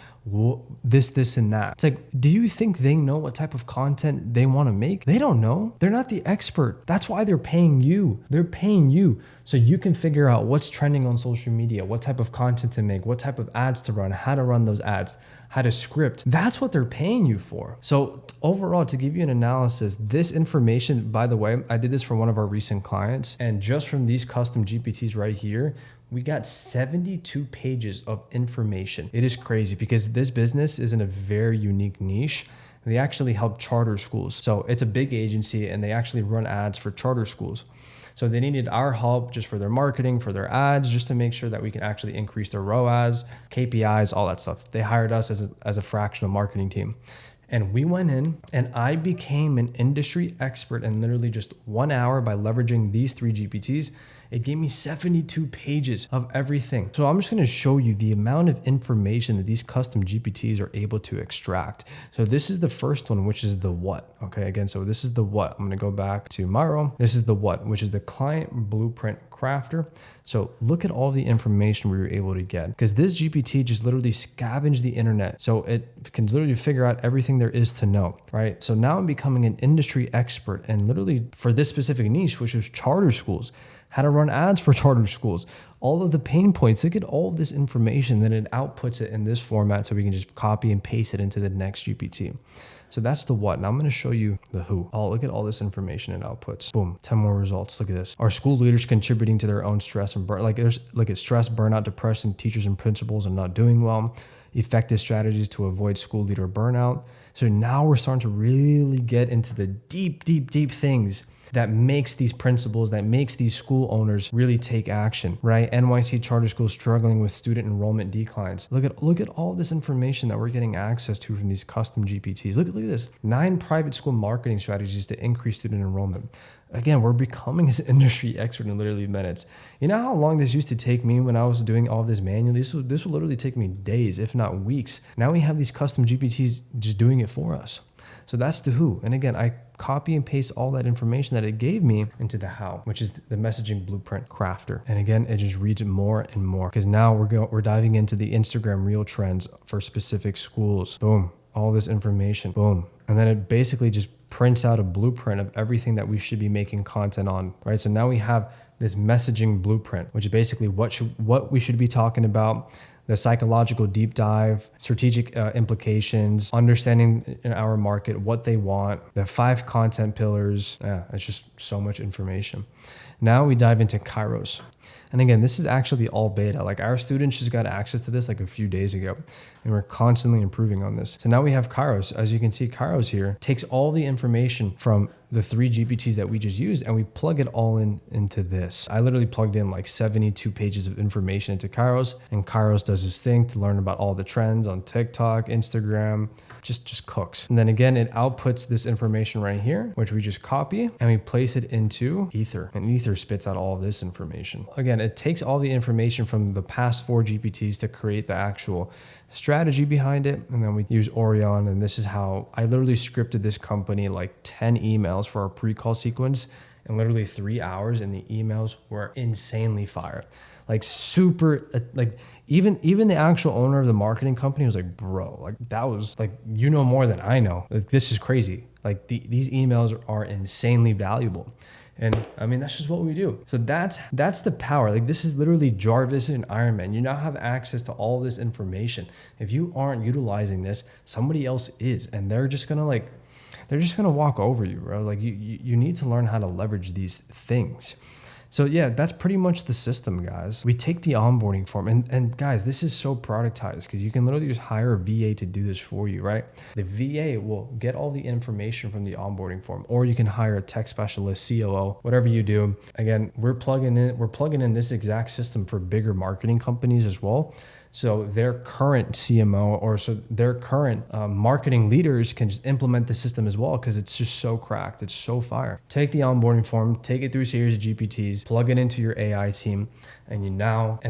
This, and that. It's like, do you think they know what type of content they want to make? They don't know. They're not the expert. That's why they're paying you. They're paying you so you can figure out what's trending on social media, what type of content to make, what type of ads to run, how to run those ads, how to script. That's what they're paying you for. So overall, to give you an analysis, this information, by the way, I did this for one of our recent clients, and just from these custom GPTs right here, we got 72 pages of information. It is crazy because this business is in a very unique niche. They actually help charter schools. So it's a big agency and they actually run ads for charter schools. So they needed our help just for their marketing, for their ads, just to make sure that we can actually increase their ROAS, KPIs, all that stuff. They hired us as a fractional marketing team. And we went in and I became an industry expert in literally just 1 hour by leveraging these 3 GPTs. It gave me 72 pages of everything. So I'm just going to show you the amount of information that these custom GPTs are able to extract. So this is the first one, which is the what. Okay, again, so this is the what. I'm going to go back to my row. This is the what, which is the client blueprint crafter. So look at all the information we were able to get, because this GPT just literally scavenged the internet. So it can literally figure out everything there is to know, right? So now I'm becoming an industry expert and literally for this specific niche, which is charter schools, how to run ads for charter schools, all of the pain points. Look at all of this information, then it outputs it in this format so we can just copy and paste it into the next GPT. So that's the what. Now I'm going to show you the who. Oh, look at all this information it outputs. Boom, 10 more results. Look at this. Are school leaders contributing to their own stress and burn? Look at stress, burnout, depression, teachers and principals are not doing well. Effective strategies to avoid school leader burnout. So now we're starting to really get into the deep, deep, deep things that makes these principals, that makes these school owners really take action, right? NYC charter schools struggling with student enrollment declines. Look at all this information that we're getting access to from these custom GPTs. Look at this. 9 private school marketing strategies to increase student enrollment. Again, we're becoming this industry expert in literally minutes. You know how long this used to take me when I was doing all this manually? This would literally take me days, if not weeks. Now we have these custom GPTs just doing it for us. So that's the who. And again, I copy and paste all that information that it gave me into the how, which is the messaging blueprint crafter. And again, it just reads more and more because now we're diving into the Instagram reel trends for specific schools. Boom. All this information. Boom. And then it basically just prints out a blueprint of everything that we should be making content on, right? So now we have this messaging blueprint, which is basically what we should be talking about, the psychological deep dive, strategic implications, understanding in our market, what they want, the 5 content pillars. Yeah, it's just so much information. Now we dive into Kairos. And again, this is actually all beta. Like our students just got access to this like a few days ago, and we're constantly improving on this. So now we have Kairos. As you can see, Kairos here takes all the information from the 3 GPTs that we just used, and we plug it all into this. I literally plugged in like 72 pages of information into Kairos, and Kairos does this thing to learn about all the trends on TikTok, Instagram, just cooks. And then again, it outputs this information right here, which we just copy and we place it into Ether, and Ether spits out all of this information. Again, it takes all the information from the past 4 GPTs to create the actual strategy behind it. And then we use Orion, and this is how I literally scripted this company like 10 emails for our pre-call sequence in literally 3 hours, and the emails were insanely fire. Like super, like even the actual owner of the marketing company was like, bro, like that was like, you know more than I know. Like this is crazy. Like these emails are insanely valuable. And I mean, that's just what we do. So that's the power. Like this is literally Jarvis and Iron Man. You now have access to all this information. If you aren't utilizing this, somebody else is, and they're just gonna walk over you, bro. Like you need to learn how to leverage these things. So yeah, that's pretty much the system, guys. We take the onboarding form, and guys, this is so productized because you can literally just hire a VA to do this for you, right? The VA will get all the information from the onboarding form, or you can hire a tech specialist, COO, whatever you do. Again, we're plugging in this exact system for bigger marketing companies as well. So their current CMO or their current marketing leaders can just implement the system as well because it's just so cracked. It's so fire. Take the onboarding form, take it through a series of GPTs, plug it into your AI team, and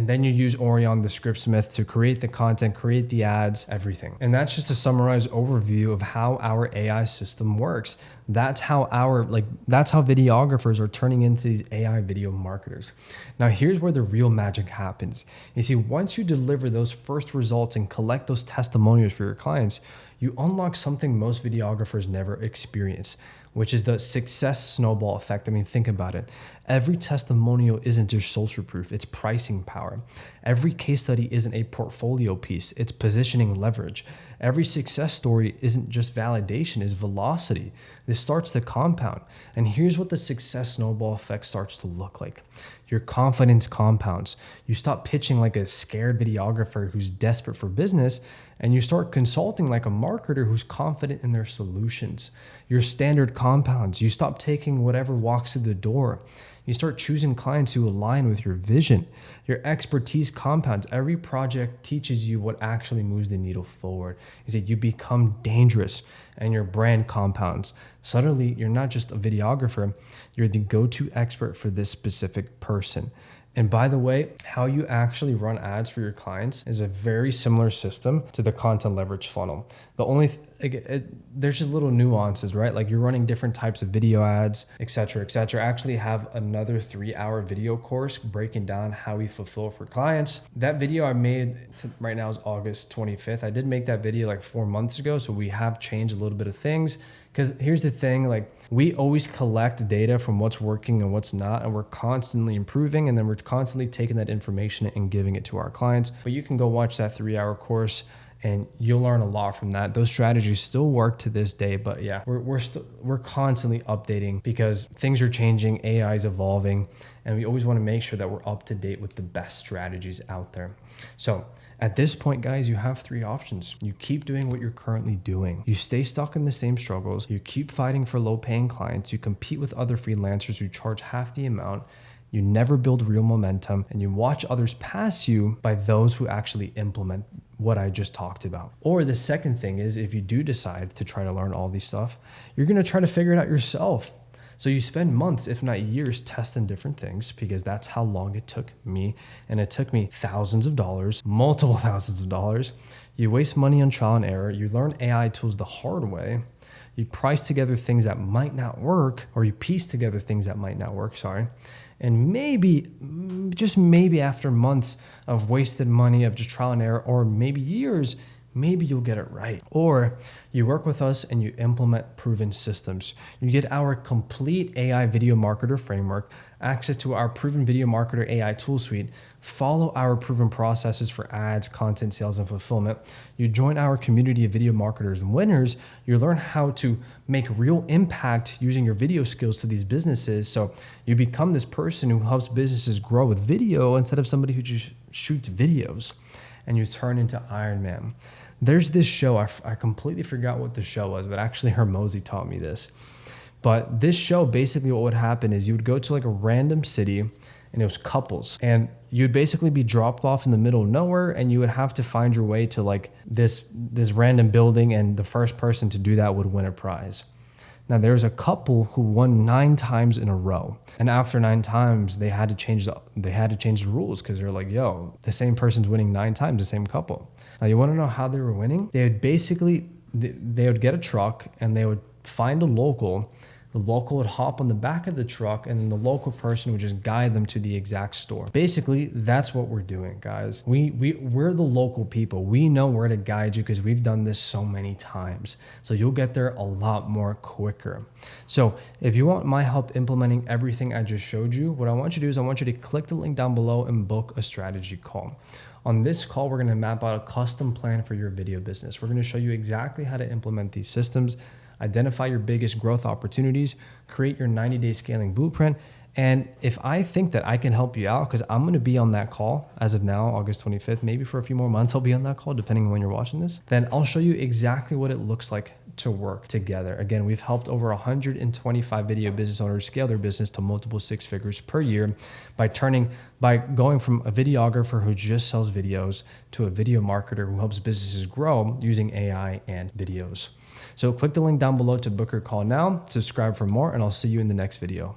then you use Orion, the Scriptsmith, to create the content, create the ads, everything. And that's just a summarized overview of how our AI system works. That's how videographers are turning into these AI video marketers. Now, here's where the real magic happens. You see, once you deliver those first results and collect those testimonials for your clients, you unlock something most videographers never experience, which is the success snowball effect. I mean, think about it. Every testimonial isn't just social proof, it's pricing power. Every case study isn't a portfolio piece, it's positioning leverage. Every success story isn't just validation, it's velocity. This starts to compound. And here's what the success snowball effect starts to look like. Your confidence compounds. You stop pitching like a scared videographer who's desperate for business, and you start consulting like a marketer who's confident in their solutions. Your standard compounds. You stop taking whatever walks through the door. You start choosing clients who align with your vision. Your expertise compounds. Every project teaches you what actually moves the needle forward. You see, you become dangerous, and your brand compounds. Suddenly, you're not just a videographer, you're the go-to expert for this specific person. And by the way, how you actually run ads for your clients is a very similar system to the content leverage funnel. The only there's just little nuances, right? Like you're running different types of video ads, et cetera, et cetera. I actually have another 3-hour video course breaking down how we fulfill for clients. That video I made right now is August 25th. I did make that video like 4 months ago, so we have changed a little bit of things. Because here's the thing, like we always collect data from what's working and what's not, and we're constantly improving, and then we're constantly taking that information and giving it to our clients. But you can go watch that 3-hour course and you'll learn a lot from that. Those strategies still work to this day, but yeah, we're constantly updating because things are changing, AI is evolving, and we always want to make sure that we're up to date with the best strategies out there. So at this point, guys, you have three options. You keep doing what you're currently doing. You stay stuck in the same struggles. You keep fighting for low paying clients. You compete with other freelancers who charge half the amount. You never build real momentum, and you watch others pass you by those who actually implement what I just talked about. Or the second thing is, if you do decide to try to learn all these stuff, you're going to try to figure it out yourself. So you spend months, if not years, testing different things, because that's how long it took me. And it took me thousands of dollars, multiple thousands of dollars. You waste money on trial and error. You learn AI tools the hard way. You price together things that might not work, or you piece together things that might not work, And maybe, just maybe after months of wasted money, of just trial and error, or maybe years, maybe you'll get it right. Or you work with us and you implement proven systems. You get our complete AI video marketer framework, access to our proven video marketer AI tool suite, follow our proven processes for ads, content, sales, and fulfillment. You join our community of video marketers and winners. You learn how to make real impact using your video skills to these businesses. So you become this person who helps businesses grow with video instead of somebody who just shoots videos, and you turn into Iron Man. There's this show, I completely forgot what the show was, but actually Hermosi taught me this. But this show, basically what would happen is you would go to like a random city, and it was couples, and you'd basically be dropped off in the middle of nowhere, and you would have to find your way to like this random building, and the first person to do that would win a prize. Now there was a couple who won 9 times in a row, and after 9 times they had to change the rules, because they're like, yo, the same person's winning 9 times, the same couple. Now you want to know how they were winning? They would get a truck, and they would find a local. The local would hop on the back of the truck, and the local person would just guide them to the exact store. Basically, that's what we're doing, guys. We're the local people. We know where to guide you because we've done this so many times. So you'll get there a lot more quicker. So if you want my help implementing everything I just showed you, what I want you to do is I want you to click the link down below and book a strategy call. On this call, we're going to map out a custom plan for your video business. We're going to show you exactly how to implement these systems, identify your biggest growth opportunities, create your 90-day scaling blueprint. And if I think that I can help you out, because I'm going to be on that call as of now, August 25th, maybe for a few more months, I'll be on that call, depending on when you're watching this, then I'll show you exactly what it looks like to work together. Again, we've helped over 125 video business owners scale their business to multiple 6 figures per year by going from a videographer who just sells videos to a video marketer who helps businesses grow using AI and videos. So click the link down below to book your call now, subscribe for more, and I'll see you in the next video.